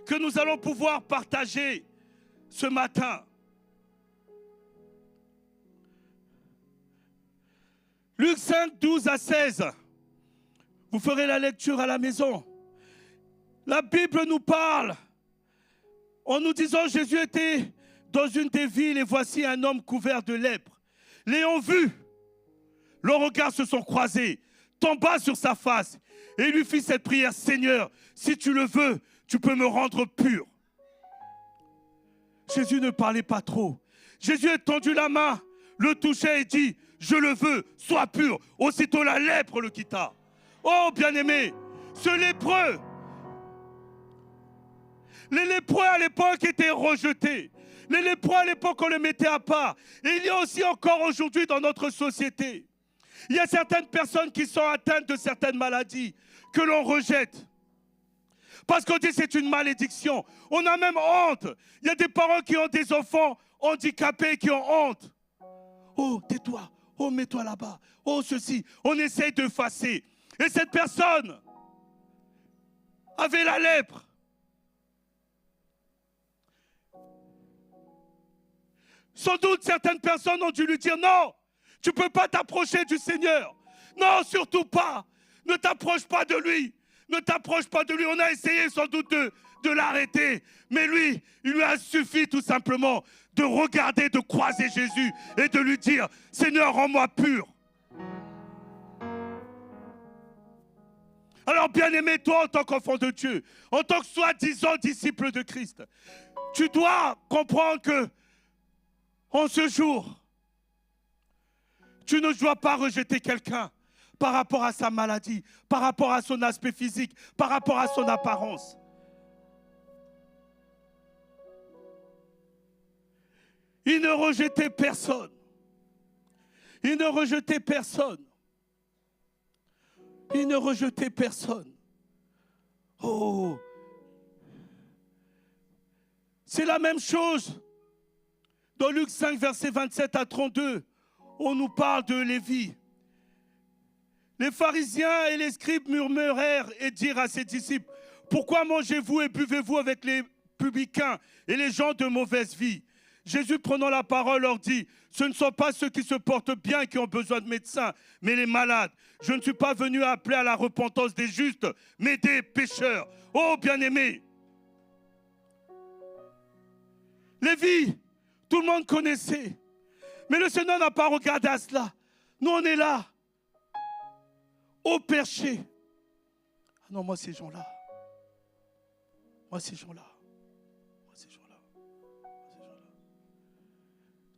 S5: que nous allons pouvoir partager ce matin. Luc 5, 12 à 16. Vous ferez la lecture à la maison. La Bible nous parle en nous disant Jésus était dans une des villes et voici un homme couvert de lèpre. L'ayant vu, leurs regards se sont croisés, tomba sur sa face et lui fit cette prière, Seigneur, si tu le veux, tu peux me rendre pur. Jésus ne parlait pas trop. Jésus a tendu la main, le touchait et dit, je le veux, sois pur. Aussitôt la lèpre le quitta. Oh bien-aimé, ce lépreux, les lépreux à l'époque étaient rejetés. Les lépreux à l'époque, on les mettait à part. Et il y a aussi encore aujourd'hui dans notre société, il y a certaines personnes qui sont atteintes de certaines maladies que l'on rejette. Parce qu'on dit que c'est une malédiction. On a même honte. Il y a des parents qui ont des enfants handicapés qui ont honte. Oh, tais-toi. Oh, mets-toi là-bas. Oh, ceci. On essaye d'effacer. Et cette personne avait la lèpre. Sans doute, certaines personnes ont dû lui dire non, tu ne peux pas t'approcher du Seigneur. Non, surtout pas. Ne t'approche pas de lui. Ne t'approche pas de lui. On a essayé sans doute de l'arrêter. Mais lui, il lui a suffi tout simplement de regarder, de croiser Jésus et de lui dire, Seigneur, rends-moi pur. Alors, bien-aimé, toi, en tant qu'enfant de Dieu, en tant que soi-disant disciple de Christ, tu dois comprendre que en ce jour, tu ne dois pas rejeter quelqu'un par rapport à sa maladie, par rapport à son aspect physique, par rapport à son apparence. Il ne rejetait personne. Il ne rejetait personne. Il ne rejetait personne. Oh! C'est la même chose. Dans Luc 5, versets 27 à 32, on nous parle de Lévi. Les pharisiens et les scribes murmurèrent et dirent à ses disciples, « Pourquoi mangez-vous et buvez-vous avec les publicains et les gens de mauvaise vie ?» Jésus, prenant la parole, leur dit, « Ce ne sont pas ceux qui se portent bien qui ont besoin de médecins, mais les malades. Je ne suis pas venu appeler à la repentance des justes, mais des pécheurs. » Oh, bien-aimés, Lévi, tout le monde connaissait. Mais le Seigneur n'a pas regardé à cela. Nous, on est là, au perché. Ah non, moi, ces gens-là. Moi, ces gens-là. Moi, ces gens-là. Moi, ces gens-là.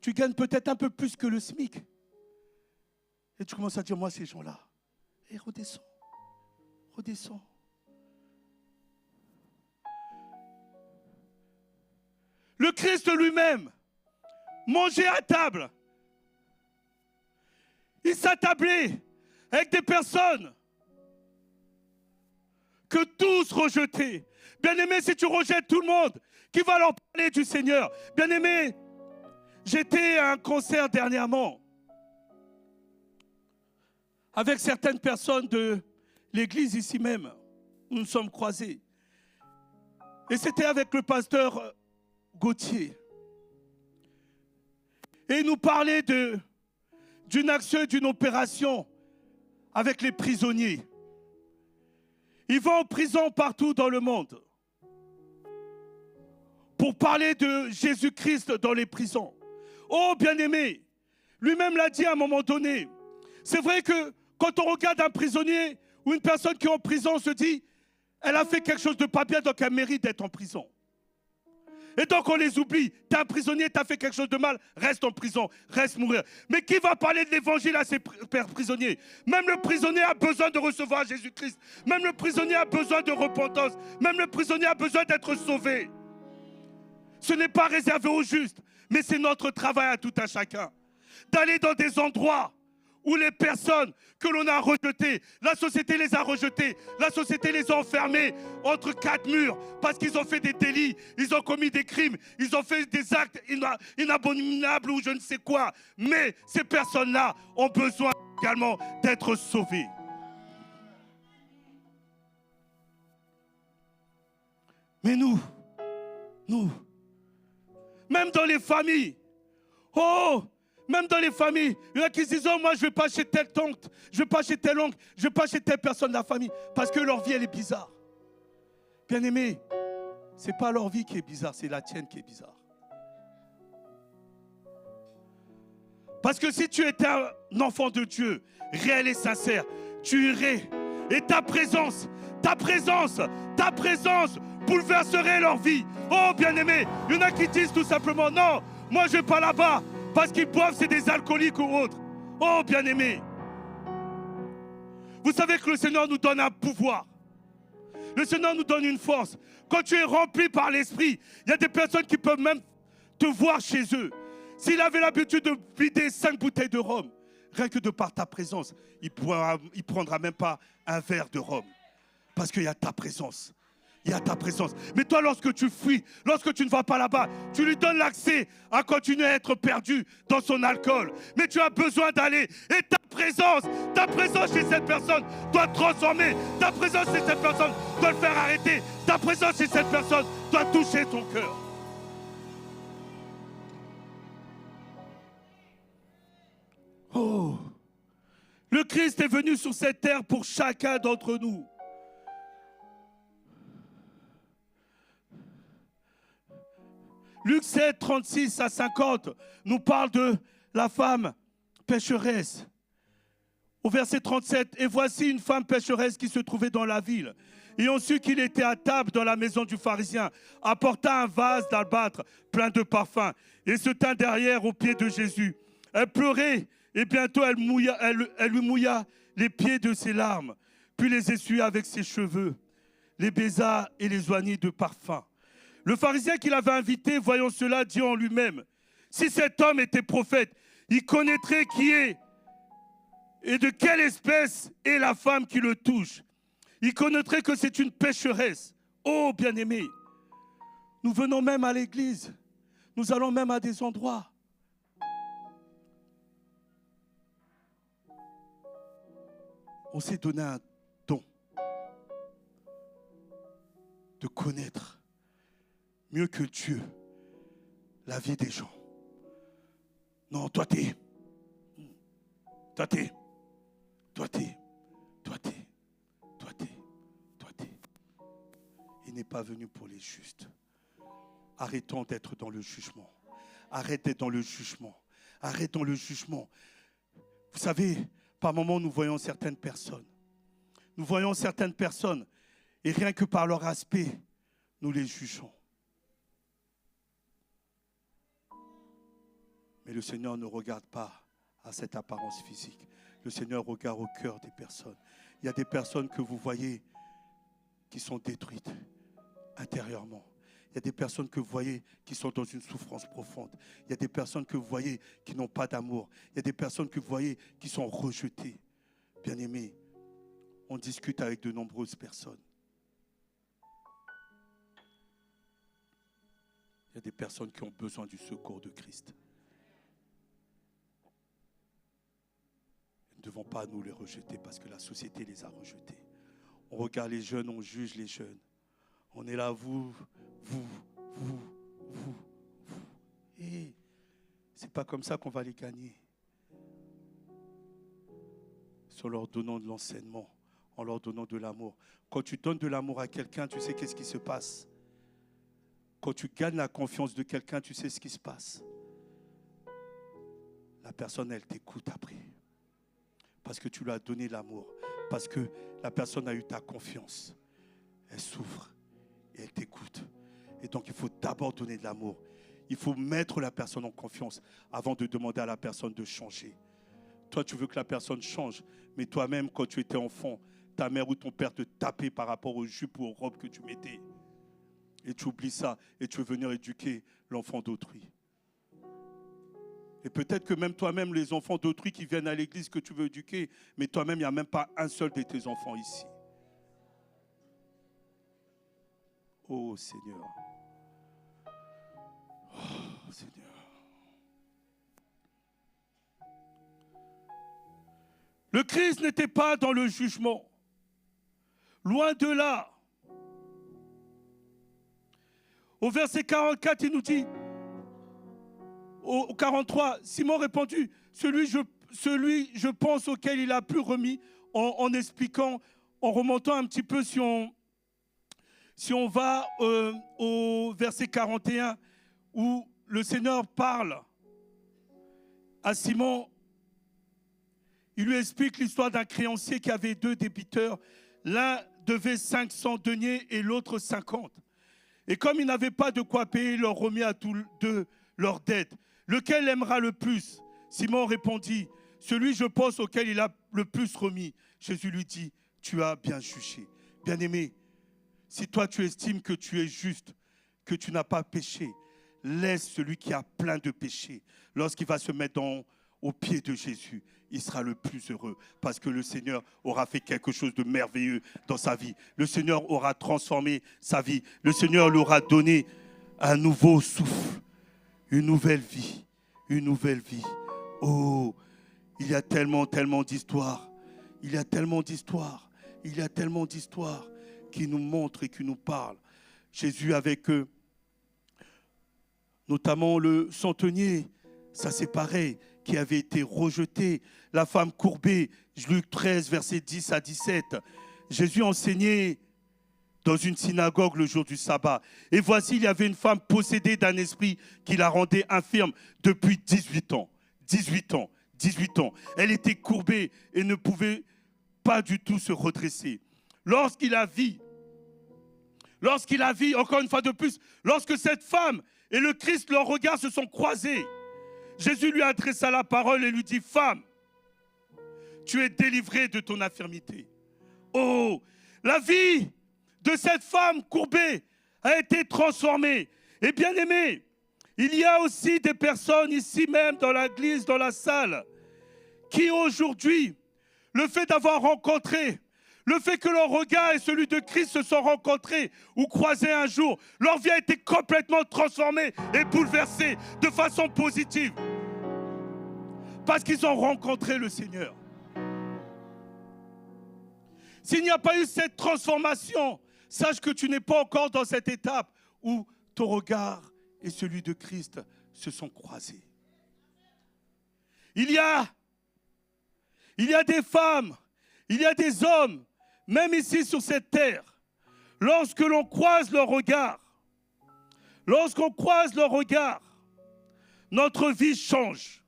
S5: Tu gagnes peut-être un peu plus que le SMIC. Et tu commences à dire, moi, ces gens-là. Et redescends. Redescends. Le Christ lui-même mangeait à table. Il s'attablait avec des personnes que tous rejetaient. Bien-aimé, si tu rejettes tout le monde, qui va leur parler du Seigneur? Bien-aimé, j'étais à un concert dernièrement avec certaines personnes de l'église ici même. Nous nous sommes croisés. Et c'était avec le pasteur Gauthier. Et il nous parlait d'une action, d'une opération avec les prisonniers. Ils vont en prison partout dans le monde pour parler de Jésus-Christ dans les prisons. Oh, bien-aimé, lui-même l'a dit à un moment donné. C'est vrai que quand on regarde un prisonnier ou une personne qui est en prison, on se dit, elle a fait quelque chose de pas bien, donc elle mérite d'être en prison. Et donc on les oublie. T'es un prisonnier, t'as fait quelque chose de mal, reste en prison, reste mourir. Mais qui va parler de l'évangile à ces prisonniers? Même le prisonnier a besoin de recevoir Jésus-Christ. Même le prisonnier a besoin de repentance. Même le prisonnier a besoin d'être sauvé. Ce n'est pas réservé aux justes, mais c'est notre travail à tout un chacun. D'aller dans des endroits où les personnes que l'on a rejetées, la société les a rejetées, la société les a enfermés entre quatre murs parce qu'ils ont fait des délits, ils ont commis des crimes, ils ont fait des actes inabominables ou je ne sais quoi. Mais ces personnes-là ont besoin également d'être sauvées. Mais nous, même dans les familles, même dans les familles, il y en a qui se disent, oh, moi je ne vais pas chez telle tante, je ne vais pas chez tel oncle, je ne vais pas chez telle personne de la famille, parce que leur vie, elle est bizarre. Bien-aimé, ce n'est pas leur vie qui est bizarre, c'est la tienne qui est bizarre. Parce que si tu étais un enfant de Dieu, réel et sincère, tu irais, et ta présence bouleverserait leur vie. Oh, bien-aimé, il y en a qui disent tout simplement, non, moi je ne vais pas là-bas. Parce qu'ils boivent, c'est des alcooliques ou autres. Oh, bien-aimés. Vous savez que le Seigneur nous donne un pouvoir. Le Seigneur nous donne une force. Quand tu es rempli par l'Esprit, il y a des personnes qui peuvent même te voir chez eux. S'il avait l'habitude de vider 5 bouteilles de rhum, rien que de par ta présence, il ne prendra même pas un verre de rhum. Parce qu'il y a ta présence. Il y a ta présence. Mais toi, lorsque tu fuis, lorsque tu ne vas pas là-bas, tu lui donnes l'accès à continuer à être perdu dans son alcool. Mais tu as besoin d'aller. Et ta présence chez cette personne doit te transformer. Ta présence chez cette personne doit le faire arrêter. Ta présence chez cette personne doit toucher ton cœur. Oh, le Christ est venu sur cette terre pour chacun d'entre nous. Luc 7, 36 à 50 nous parle de la femme pécheresse. Au verset 37, « Et voici une femme pécheresse qui se trouvait dans la ville. Ayant su qu'il était à table dans la maison du pharisien, apporta un vase d'albâtre plein de parfums et se tint derrière aux pieds de Jésus. Elle pleurait et bientôt elle lui mouilla les pieds de ses larmes, puis les essuya avec ses cheveux, les baisa et les oignit de parfum. Le pharisien qui l'avait invité, voyant cela, dit en lui-même, si cet homme était prophète, il connaîtrait qui est et de quelle espèce est la femme qui le touche. Il connaîtrait que c'est une pécheresse. Oh, bien-aimé, Nous venons même à l'église. Nous allons même à des endroits. On s'est donné un don de connaître mieux que Dieu la vie des gens. Non, toi t'es. Il n'est pas venu pour les justes. Arrêtons d'être dans le jugement. Arrête d'être dans le jugement. Arrête dans le jugement. Vous savez, par moments, nous voyons certaines personnes. Nous voyons certaines personnes et rien que par leur aspect, nous les jugeons. Mais le Seigneur ne regarde pas à cette apparence physique. Le Seigneur regarde au cœur des personnes. Il y a des personnes que vous voyez qui sont détruites intérieurement. Il y a des personnes que vous voyez qui sont dans une souffrance profonde. Il y a des personnes que vous voyez qui n'ont pas d'amour. Il y a des personnes que vous voyez qui sont rejetées. Bien-aimés, on discute avec de nombreuses personnes. Il y a des personnes qui ont besoin du secours de Christ. Nous ne devons pas nous les rejeter parce que la société les a rejetés. On regarde les jeunes, on juge les jeunes. On est là, vous. Et c'est pas comme ça qu'on va les gagner. C'est en leur donnant de l'enseignement, en leur donnant de l'amour. Quand tu donnes de l'amour à quelqu'un, tu sais qu'est-ce qui se passe. Quand tu gagnes la confiance de quelqu'un, tu sais ce qui se passe. La personne, elle t'écoute après. Parce que tu lui as donné l'amour. Parce que la personne a eu ta confiance. Elle s'ouvre et elle t'écoute. Et donc, il faut d'abord donner de l'amour. Il faut mettre la personne en confiance avant de demander à la personne de changer. Toi, tu veux que la personne change. Mais toi-même, quand tu étais enfant, ta mère ou ton père te tapait par rapport aux jupes ou aux robes que tu mettais. Et tu oublies ça. Et tu veux venir éduquer l'enfant d'autrui. Et peut-être que même toi-même, les enfants d'autrui qui viennent à l'église que tu veux éduquer, mais toi-même, il n'y a même pas un seul de tes enfants ici. Oh Seigneur. Oh Seigneur. Le Christ n'était pas dans le jugement. Loin de là. Au verset 44, il nous dit, au 43, Simon répondit, celui je pense auquel il a plus remis, en expliquant, en remontant un petit peu si on va au verset 41, où le Seigneur parle à Simon, il lui explique l'histoire d'un créancier qui avait 2 débiteurs. L'un devait 500 deniers et l'autre 50. Et comme il n'avait pas de quoi payer, il leur remit à tous deux leurs dettes. Lequel aimera le plus? Simon répondit, celui, je pense, auquel il a le plus remis. Jésus lui dit, tu as bien jugé. Bien-aimé, si toi tu estimes que tu es juste, que tu n'as pas péché, laisse celui qui a plein de péchés. Lorsqu'il va se mettre au pied de Jésus, il sera le plus heureux parce que le Seigneur aura fait quelque chose de merveilleux dans sa vie. Le Seigneur aura transformé sa vie. Le Seigneur lui aura donné un nouveau souffle, une nouvelle vie, une nouvelle vie. Oh, il y a tellement d'histoires. Il y a tellement d'histoires. Il y a tellement d'histoires qui nous montrent et qui nous parlent. Jésus avec eux, notamment le centenier, ça c'est pareil, qui avait été rejeté. La femme courbée, Luc 13, versets 10 à 17. Jésus enseignait dans une synagogue le jour du sabbat. Et voici, il y avait une femme possédée d'un esprit qui la rendait infirme depuis 18 ans. 18 ans, 18 ans. Elle était courbée et ne pouvait pas du tout se redresser. Lorsqu'il a vu, encore une fois de plus, lorsque cette femme et le Christ, leurs regards se sont croisés, Jésus lui adressa la parole et lui dit, femme, tu es délivrée de ton infirmité. Oh, la vie de cette femme courbée a été transformée. Et bien aimé, il y a aussi des personnes ici même dans l'église, dans la salle, qui aujourd'hui, le fait d'avoir rencontré Le fait que leur regard et celui de Christ se sont rencontrés ou croisés un jour, leur vie a été complètement transformée et bouleversée de façon positive. Parce qu'ils ont rencontré le Seigneur. S'il n'y a pas eu cette transformation, sache que tu n'es pas encore dans cette étape où ton regard et celui de Christ se sont croisés. Il y a des femmes, il y a des hommes, même ici sur cette terre, lorsque l'on croise leur regard, lorsqu'on croise leur regard, notre vie change.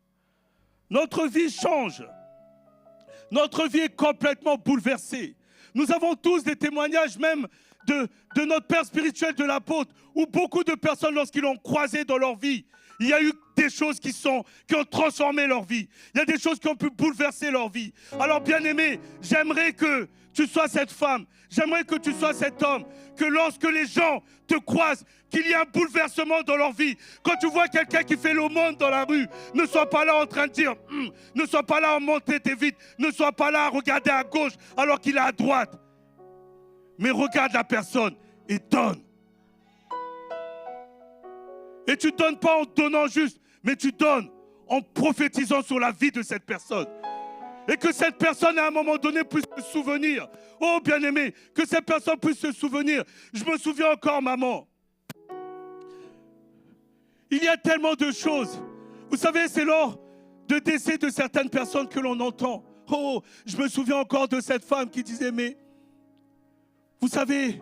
S5: Notre vie change. Notre vie est complètement bouleversée. Nous avons tous des témoignages même de notre père spirituel, de l'apôtre, où beaucoup de personnes, lorsqu'ils l'ont croisé dans leur vie, il y a eu des choses qui ont transformé leur vie. Il y a des choses qui ont pu bouleverser leur vie. Alors, bien-aimé, j'aimerais que tu sois cette femme, j'aimerais que tu sois cet homme, que lorsque les gens te croisent, qu'il y ait un bouleversement dans leur vie. Quand tu vois quelqu'un qui fait l'aumône dans la rue, ne sois pas là en train de dire ne sois pas là à monter tes vitres, ne sois pas là à regarder à gauche alors qu'il est à droite. Mais regarde la personne et donne. Et tu ne donnes pas en donnant juste, mais tu donnes en prophétisant sur la vie de cette personne. Et que cette personne, à un moment donné, puisse se souvenir. Oh, bien-aimé, que cette personne puisse se souvenir. Je me souviens encore, maman. Il y a tellement de choses. Vous savez, c'est lors de décès de certaines personnes que l'on entend. Oh, je me souviens encore de cette femme qui disait, mais vous savez,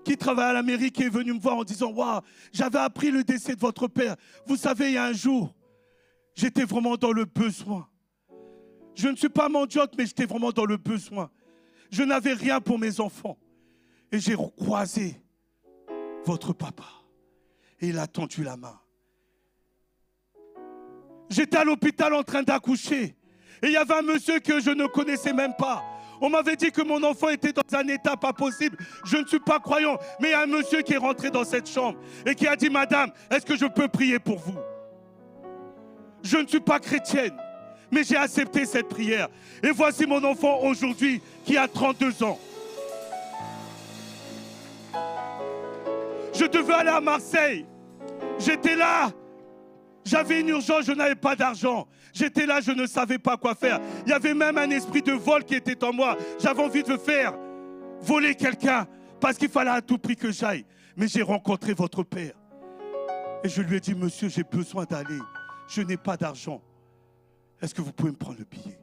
S5: qui travaille à la mairie, qui est venue me voir en disant, waouh, j'avais appris le décès de votre père. Vous savez, il y a un jour, j'étais vraiment dans le besoin. Je ne suis pas mendiante, mais j'étais vraiment dans le besoin. Je n'avais rien pour mes enfants. Et j'ai croisé votre papa. Et il a tendu la main. J'étais à l'hôpital en train d'accoucher. Et il y avait un monsieur que je ne connaissais même pas. On m'avait dit que mon enfant était dans un état pas possible. Je ne suis pas croyant. Mais il y a un monsieur qui est rentré dans cette chambre et qui a dit, madame, est-ce que je peux prier pour vous? Je ne suis pas chrétienne. Mais j'ai accepté cette prière. Et voici mon enfant aujourd'hui qui a 32 ans. Je devais aller à Marseille. J'étais là. J'avais une urgence, je n'avais pas d'argent. J'étais là, je ne savais pas quoi faire. Il y avait même un esprit de vol qui était en moi. J'avais envie de faire voler quelqu'un parce qu'il fallait à tout prix que j'aille. Mais j'ai rencontré votre père. Et je lui ai dit, monsieur, j'ai besoin d'aller. Je n'ai pas d'argent. Est-ce que vous pouvez me prendre le billet?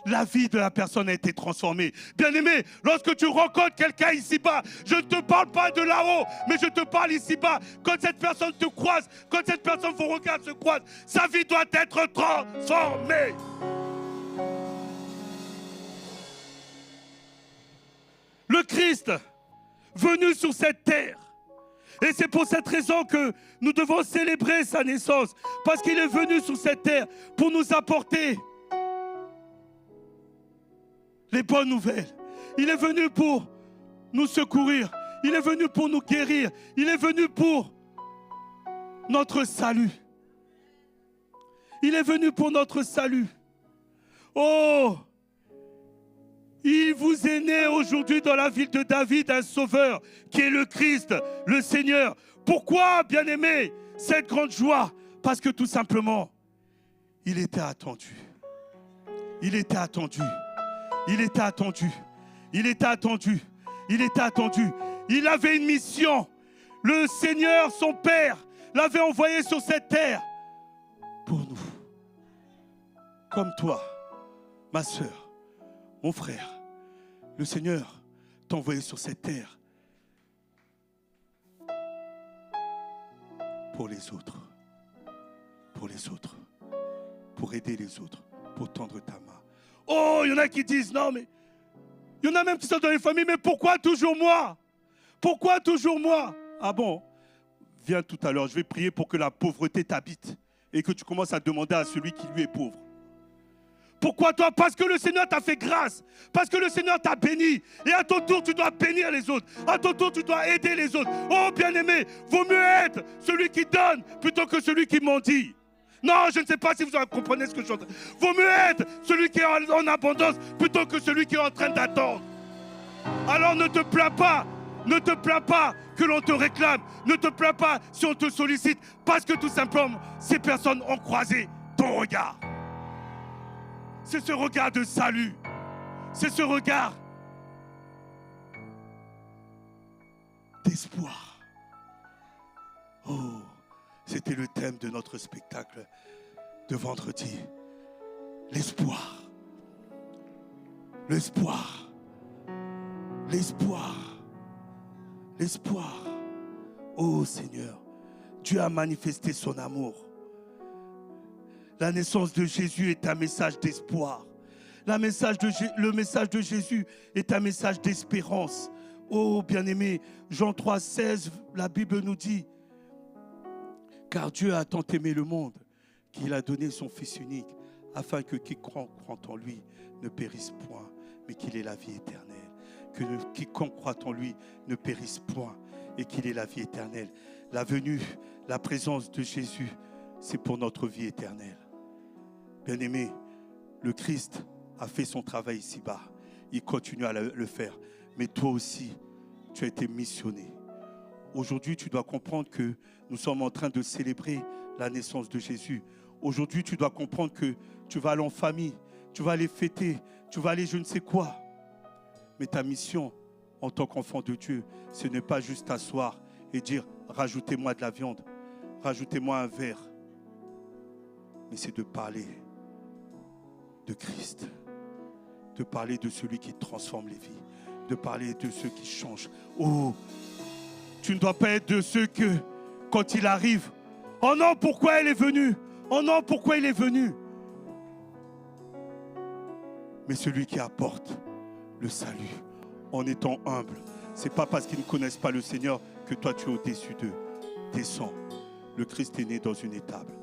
S5: La vie de la personne a été transformée. Bien-aimé, lorsque tu rencontres quelqu'un ici-bas, je ne te parle pas de là-haut, mais je te parle ici-bas. Quand cette personne te croise, quand cette personne, vos regards se croisent, sa vie doit être transformée. Le Christ, venu sur cette terre, et c'est pour cette raison que nous devons célébrer sa naissance. Parce qu'il est venu sur cette terre pour nous apporter les bonnes nouvelles. Il est venu pour nous secourir. Il est venu pour nous guérir. Il est venu pour notre salut. Il est venu pour notre salut. Oh! Il vous est né aujourd'hui dans la ville de David un sauveur qui est le Christ, le Seigneur. Pourquoi, bien-aimé, cette grande joie? Parce que tout simplement, il était attendu. Il était attendu. Il était attendu. Il était attendu. Il était attendu. Il avait une mission. Le Seigneur, son Père, l'avait envoyé sur cette terre pour nous. Comme toi, ma sœur, mon frère, le Seigneur t'a envoyé sur cette terre pour les autres, pour aider les autres, pour tendre ta main. Oh, il y en a qui disent, non mais, il y en a même qui sont dans les familles, mais pourquoi toujours moi? Pourquoi toujours moi? Ah bon? Viens tout à l'heure, je vais prier pour que la pauvreté t'habite et que tu commences à demander à celui qui lui est pauvre. Pourquoi toi? Parce que le Seigneur t'a fait grâce. Parce que le Seigneur t'a béni. Et à ton tour, tu dois bénir les autres. À ton tour, tu dois aider les autres. Oh, bien-aimé, vaut mieux être celui qui donne plutôt que celui qui mendie. Non, je ne sais pas si vous comprenez ce que je suis en train de dire. Vaut mieux être celui qui est en abondance plutôt que celui qui est en train d'attendre. Alors ne te plains pas. Ne te plains pas que l'on te réclame. Ne te plains pas si on te sollicite. Parce que tout simplement, ces personnes ont croisé ton regard. C'est ce regard de salut. C'est ce regard d'espoir. Oh, c'était le thème de notre spectacle de vendredi. L'espoir. L'espoir. L'espoir. L'espoir. Oh Seigneur, Dieu a manifesté son amour. La naissance de Jésus est un message d'espoir. Le message de Jésus est un message d'espérance. Oh bien-aimé, Jean 3,16, la Bible nous dit, car Dieu a tant aimé le monde qu'il a donné son Fils unique, afin que quiconque croit en lui ne périsse point, mais qu'il ait la vie éternelle. Que quiconque croit en lui ne périsse point, et qu'il ait la vie éternelle. La venue, la présence de Jésus, c'est pour notre vie éternelle. Bien-aimé, le Christ a fait son travail ici-bas. Il continue à le faire. Mais toi aussi, tu as été missionné. Aujourd'hui, tu dois comprendre que nous sommes en train de célébrer la naissance de Jésus. Aujourd'hui, tu dois comprendre que tu vas aller en famille, tu vas aller fêter, tu vas aller je ne sais quoi. Mais ta mission en tant qu'enfant de Dieu, ce n'est pas juste t'asseoir et dire « rajoutez-moi de la viande, rajoutez-moi un verre ». Mais c'est de parler de Christ, de parler de celui qui transforme les vies, de parler de ceux qui changent. Oh, tu ne dois pas être de ceux que, quand il arrive, « Oh non, pourquoi elle est venue? Oh non, pourquoi il est venu ?» Mais celui qui apporte le salut en étant humble. Ce n'est pas parce qu'ils ne connaissent pas le Seigneur que toi tu es au-dessus d'eux. Descends. Le Christ est né dans une étable.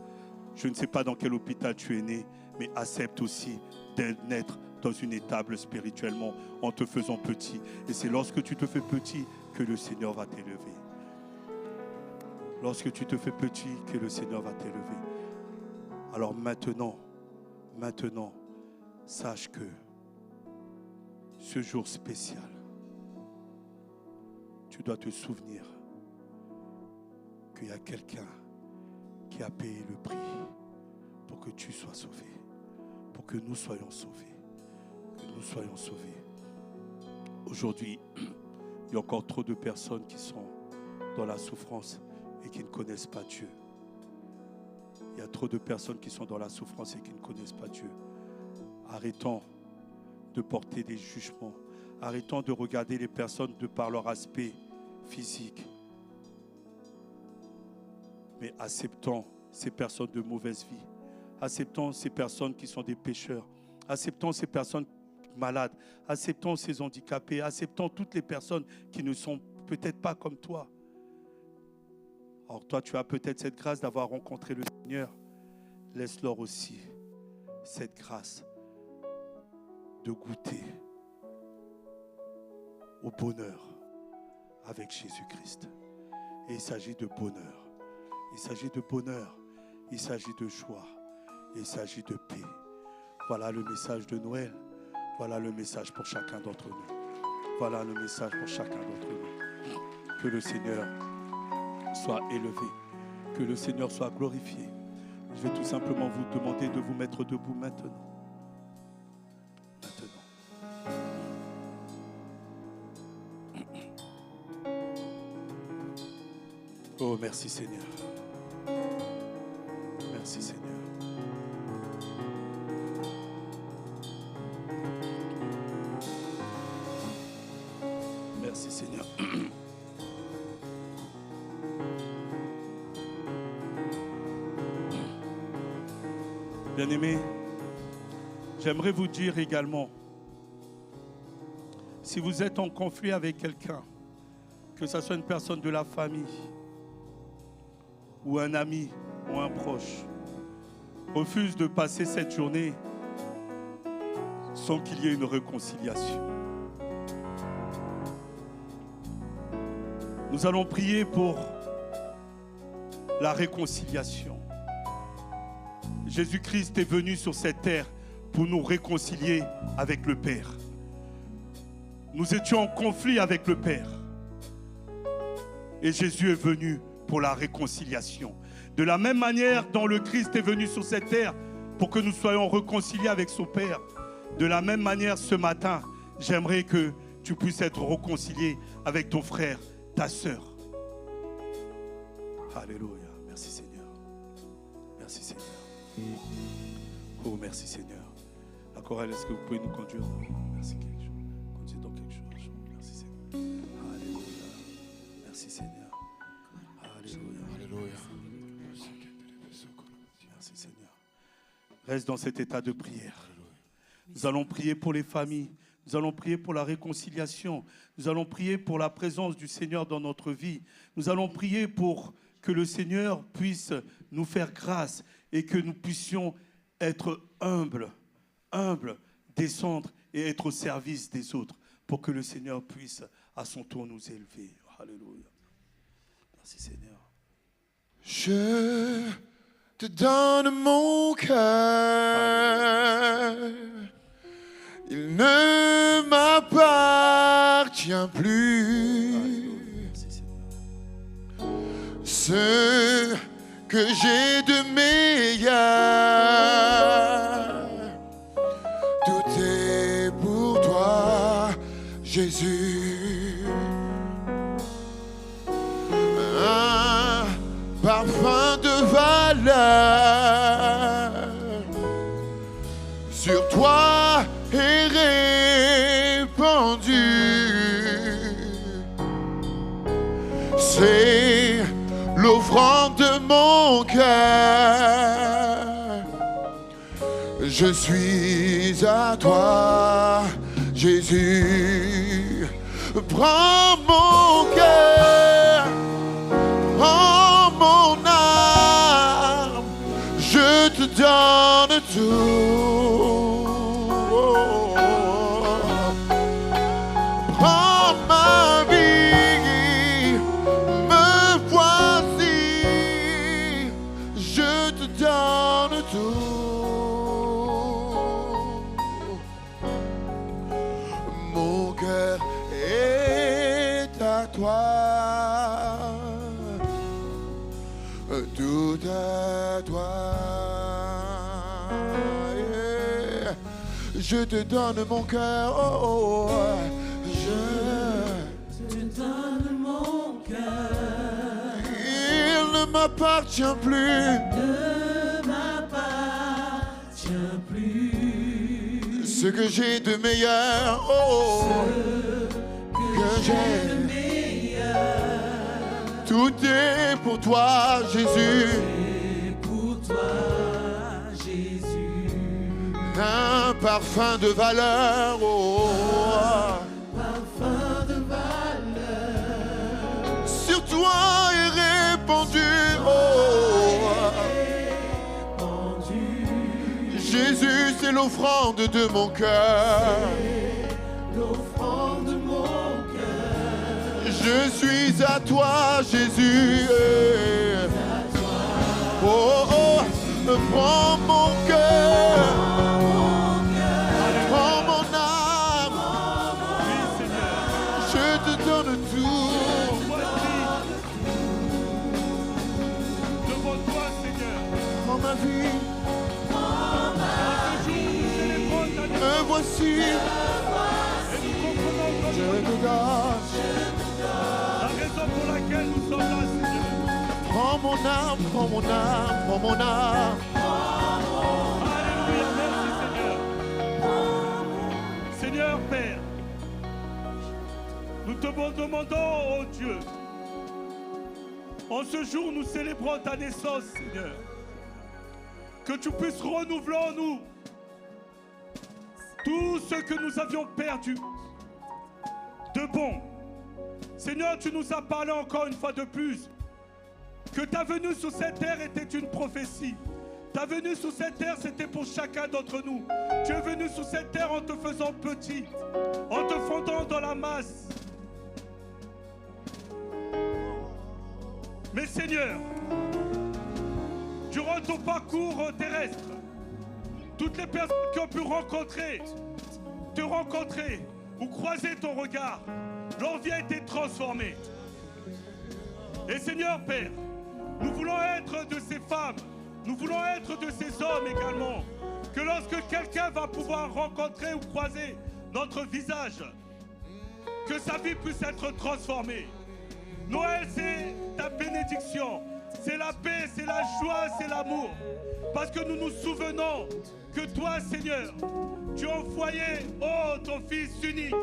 S5: Je ne sais pas dans quel hôpital tu es né, mais accepte aussi de naître dans une étable spirituellement en te faisant petit. Et c'est lorsque tu te fais petit que le Seigneur va t'élever. Lorsque tu te fais petit que le Seigneur va t'élever. Alors maintenant, sache que ce jour spécial, tu dois te souvenir qu'il y a quelqu'un qui a payé le prix pour que tu sois sauvé, pour que nous soyons sauvés, Aujourd'hui, il y a encore trop de personnes qui sont dans la souffrance et qui ne connaissent pas Dieu. Il y a trop de personnes qui sont dans la souffrance et qui ne connaissent pas Dieu. Arrêtons de porter des jugements. Arrêtons de regarder les personnes de par leur aspect physique. Mais acceptons ces personnes de mauvaise vie. Acceptons ces personnes qui sont des pécheurs. Acceptons ces personnes malades. Acceptons ces handicapés. Acceptons toutes les personnes qui ne sont peut-être pas comme toi. Alors toi, tu as peut-être cette grâce d'avoir rencontré le Seigneur. Laisse-leur aussi cette grâce de goûter au bonheur avec Jésus-Christ. Et il s'agit de bonheur. Il s'agit de bonheur. Il s'agit de joie. Il s'agit de paix. Voilà le message de Noël. Voilà le message pour chacun d'entre nous. Voilà le message pour chacun d'entre nous. Que le Seigneur soit élevé. Que le Seigneur soit glorifié. Je vais tout simplement vous demander de vous mettre debout maintenant. Oh, merci Seigneur. Merci Seigneur. Merci Seigneur. Bien-aimés, j'aimerais vous dire également, si vous êtes en conflit avec quelqu'un, que ce soit une personne de la famille, ou un ami, ou un proche, refuse de passer cette journée sans qu'il y ait une réconciliation. Nous allons prier pour la réconciliation. Jésus-Christ est venu sur cette terre pour nous réconcilier avec le Père. nous étions en conflit avec le Père. Et Jésus est venu pour la réconciliation. De la même manière dont le Christ est venu sur cette terre pour que nous soyons réconciliés avec son Père, de la même manière ce matin, j'aimerais que tu puisses être réconcilié avec ton frère, ta sœur. Alléluia. Merci Seigneur. Merci Seigneur. Oh, merci Seigneur. La chorale, est-ce que vous pouvez nous conduire? Merci quelque chose. Conduire dans quelque chose. Merci Seigneur. Alléluia. Merci Seigneur. Alléluia. Alléluia. Merci Seigneur. Reste dans cet état de prière. Nous allons prier pour les familles. Nous allons prier pour la réconciliation. Nous allons prier pour la présence du Seigneur dans notre vie. Nous allons prier pour que le Seigneur puisse nous faire grâce et que nous puissions être humbles, descendre et être au service des autres pour que le Seigneur puisse à son tour nous élever. Alléluia. Merci Seigneur.
S2: Je te donne mon cœur. Il ne m'appartient plus. Ce que j'ai de meilleur, tout est pour toi, Jésus. Un parfum de valeur sur toi est répandu. C'est l'offrande de mon cœur. Je suis à toi, Jésus. Prends mon cœur, prends mon âme, je te donne tout. Prends ma vie, me voici, je te donne tout. Mon cœur est à toi, tout à toi. Yeah. Je te donne mon cœur, oh, oh. Je te donne mon cœur. Il ne m'appartient plus. Ce que j'ai de meilleur, oh, que j'ai de meilleur. Tout est pour toi, Jésus. Pour toi, Jésus. Un parfum de valeur, oh, parfum de valeur. Sur toi est répandu, oh. Jésus, c'est l'offrande de mon cœur. L'offrande de mon cœur. Je suis à toi, Jésus. Oh, oh, prends mon cœur. Prends mon âme. Je te donne tout.
S5: Devant toi, Seigneur.
S2: Prends ma vie. Me voici, je te donne.
S5: La raison pour laquelle nous sommes là, Seigneur.
S2: Prends mon âme, prends mon âme, prends mon âme.
S5: Alléluia, merci Seigneur. Seigneur Père, nous te demandons, oh Dieu, en ce jour nous célébrons ta naissance, Seigneur, que tu puisses renouveler en nous tout ce que nous avions perdu de bon. Seigneur, tu nous as parlé encore une fois de plus que ta venue sur cette terre était une prophétie. Ta venue sur cette terre, c'était pour chacun d'entre nous. Tu es venu sur cette terre en te faisant petit, en te fondant dans la masse. Mais Seigneur, durant ton parcours terrestre, toutes les personnes qui ont pu te rencontrer, ou croisé ton regard, leur vie a été transformée. Et Seigneur Père, nous voulons être de ces femmes, nous voulons être de ces hommes également, que lorsque quelqu'un va pouvoir rencontrer ou croiser notre visage, que sa vie puisse être transformée. Noël, c'est ta bénédiction, c'est la paix, c'est la joie, c'est l'amour. Parce que nous nous souvenons que toi, Seigneur, tu as envoyé, oh, ton Fils unique,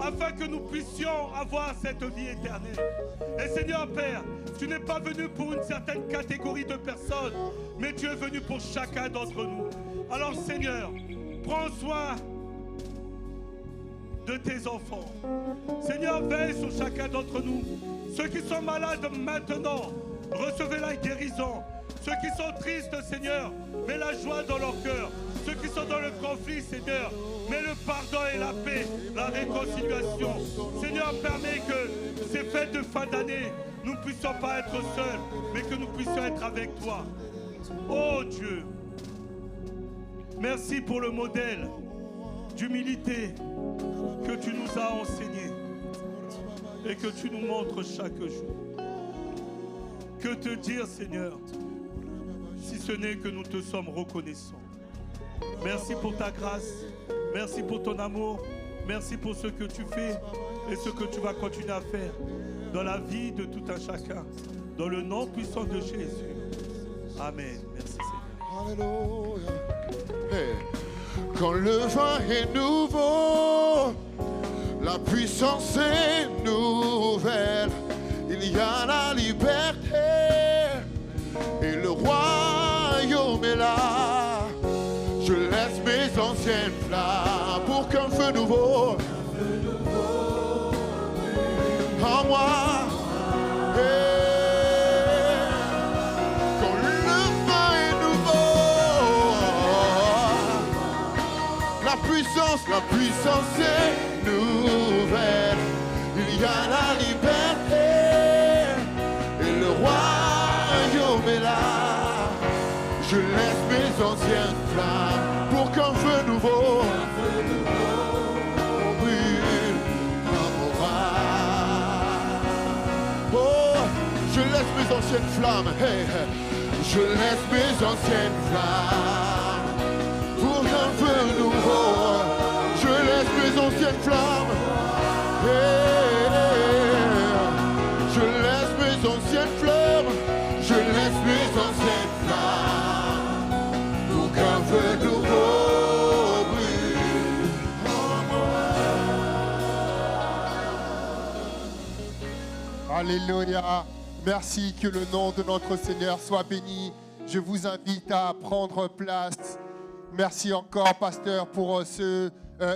S5: afin que nous puissions avoir cette vie éternelle. Et Seigneur Père, tu n'es pas venu pour une certaine catégorie de personnes, mais tu es venu pour chacun d'entre nous. Alors Seigneur, prends soin de tes enfants. Seigneur, veille sur chacun d'entre nous. Ceux qui sont malades maintenant, recevez la guérison. Ceux qui sont tristes, Seigneur, mets la joie dans leur cœur. Ceux qui sont dans le conflit, Seigneur, mets le pardon et la paix, la réconciliation. Seigneur, permets que ces fêtes de fin d'année, nous ne puissions pas être seuls, mais que nous puissions être avec toi. Oh Dieu, merci pour le modèle d'humilité que tu nous as enseigné et que tu nous montres chaque jour. Que te dire, Seigneur, si ce n'est que nous te sommes reconnaissants. Merci pour ta grâce, merci pour ton amour, merci pour ce que tu fais et ce que tu vas continuer à faire dans la vie de tout un chacun. Dans le nom puissant de Jésus. Amen. Merci Seigneur.
S2: Alléluia. Hey. Quand le vin est nouveau, la puissance est nouvelle. Il y a la liberté et le royaume est là. Je laisse mes anciennes flammes pour qu'un feu nouveau en moi. Quand le vin est nouveau, la puissance est nouvelle. Il y a la liberté et le royaume est là. Je laisse mes anciennes flammes pour qu'un feu nouveau brûle en moi. Oh, je laisse mes anciennes flammes, hey, je laisse mes anciennes flammes pour qu'un feu nouveau. Je laisse mes anciennes flammes, hey, je laisse mes anciennes flammes, je laisse mes anciennes flammes pour qu'un feu nouveau brûle en moi. Alléluia. Merci, que le nom de notre Seigneur soit béni. Je vous invite à prendre place. Merci encore, pasteur, pour ce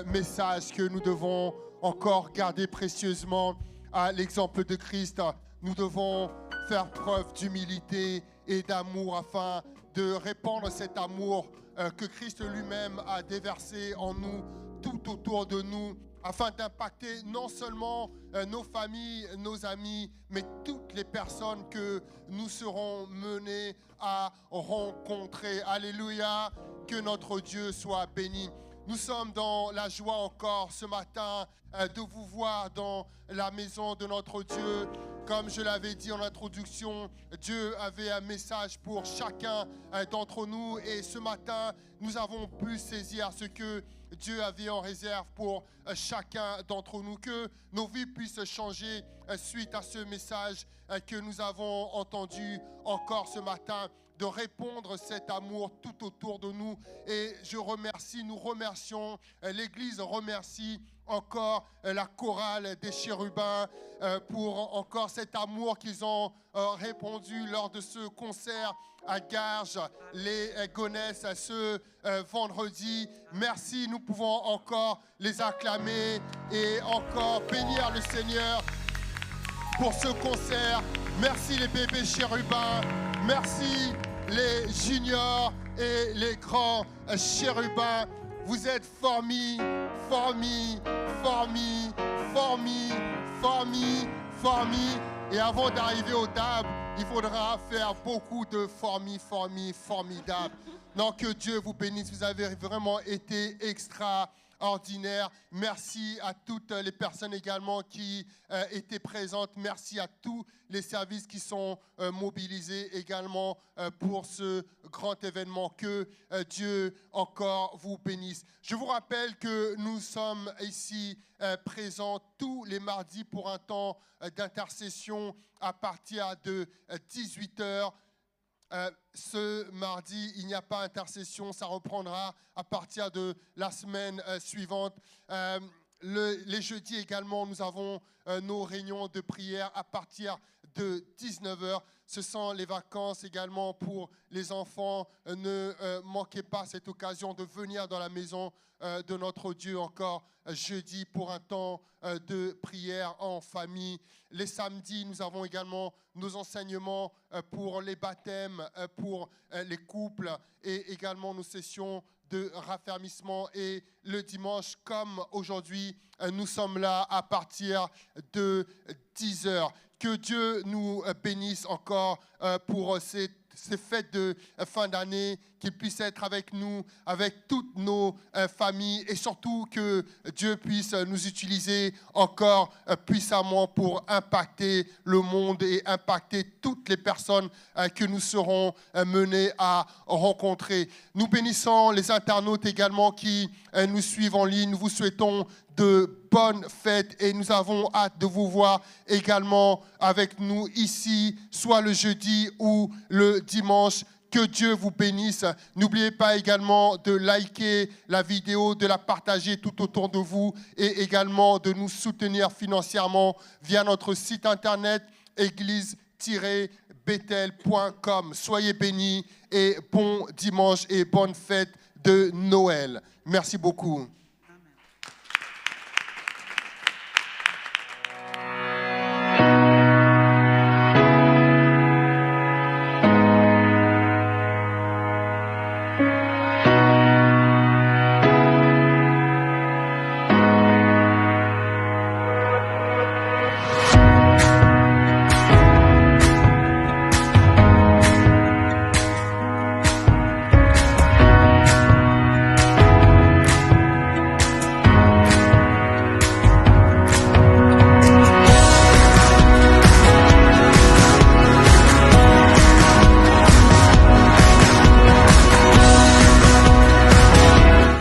S2: message que nous devons encore garder précieusement à l'exemple de Christ. Nous devons faire preuve d'humilité et d'amour afin de répandre cet amour que Christ lui-même a déversé en nous, tout autour de nous, afin d'impacter non seulement nos familles, nos amis, mais toutes les personnes que nous serons menés à rencontrer. Alléluia, que notre Dieu soit béni. Nous sommes dans la joie encore ce matin de vous voir dans la maison de notre Dieu. Comme je l'avais dit en introduction, Dieu avait un message pour chacun d'entre nous. Et ce matin, nous avons pu saisir ce que Dieu avait en réserve pour chacun d'entre nous. Que nos vies puissent changer suite à ce message que nous avons entendu encore ce matin, de répondre cet amour tout autour de nous. Et nous remercions, l'Église remercie encore la chorale des chérubins pour encore cet amour qu'ils ont répandu lors de ce concert à Garges, les Gonesse, ce vendredi. Merci, nous pouvons encore les acclamer et encore bénir le Seigneur pour ce concert. Merci les bébés chérubins, merci les juniors et les grands chérubins. Vous êtes formis. Et avant d'arriver au DAB, il faudra faire beaucoup de formidables. Non, que Dieu vous bénisse. Vous avez vraiment été extraordinaire. extraordinaire. Merci à toutes les personnes également qui étaient présentes. Merci à tous les services qui sont mobilisés également pour ce grand événement. Que Dieu encore vous bénisse. Je vous rappelle que nous sommes ici présents tous les mardis pour un temps d'intercession à partir de 18h. Ce mardi, il n'y a pas intercession, ça reprendra à partir de la semaine suivante. Les jeudis également, nous avons nos réunions de prière à partir de 19h. Ce sont les vacances également pour les enfants. Ne manquez pas cette occasion de venir dans la maison de notre Dieu encore jeudi pour un temps de prière en famille. Les samedis, nous avons également nos enseignements pour les baptêmes, pour les couples et également nos sessions de raffermissement. Et le dimanche, comme aujourd'hui, nous sommes là à partir de 10h. Que Dieu nous bénisse encore pour ces fêtes de fin d'année, qu'il puisse être avec nous, avec toutes nos familles et surtout que Dieu puisse nous utiliser encore puissamment pour impacter le monde et impacter toutes les personnes que nous serons menés à rencontrer. Nous bénissons les internautes également qui nous suivent en ligne. Nous vous souhaitons de bonnes fêtes et nous avons hâte de vous voir également avec nous ici, soit le jeudi ou le dimanche. Que Dieu vous bénisse. N'oubliez pas également de liker la vidéo, de la partager tout autour de vous et également de nous soutenir financièrement via notre site internet église-bethel.com. Soyez bénis et bon dimanche et bonne fête de Noël. Merci beaucoup.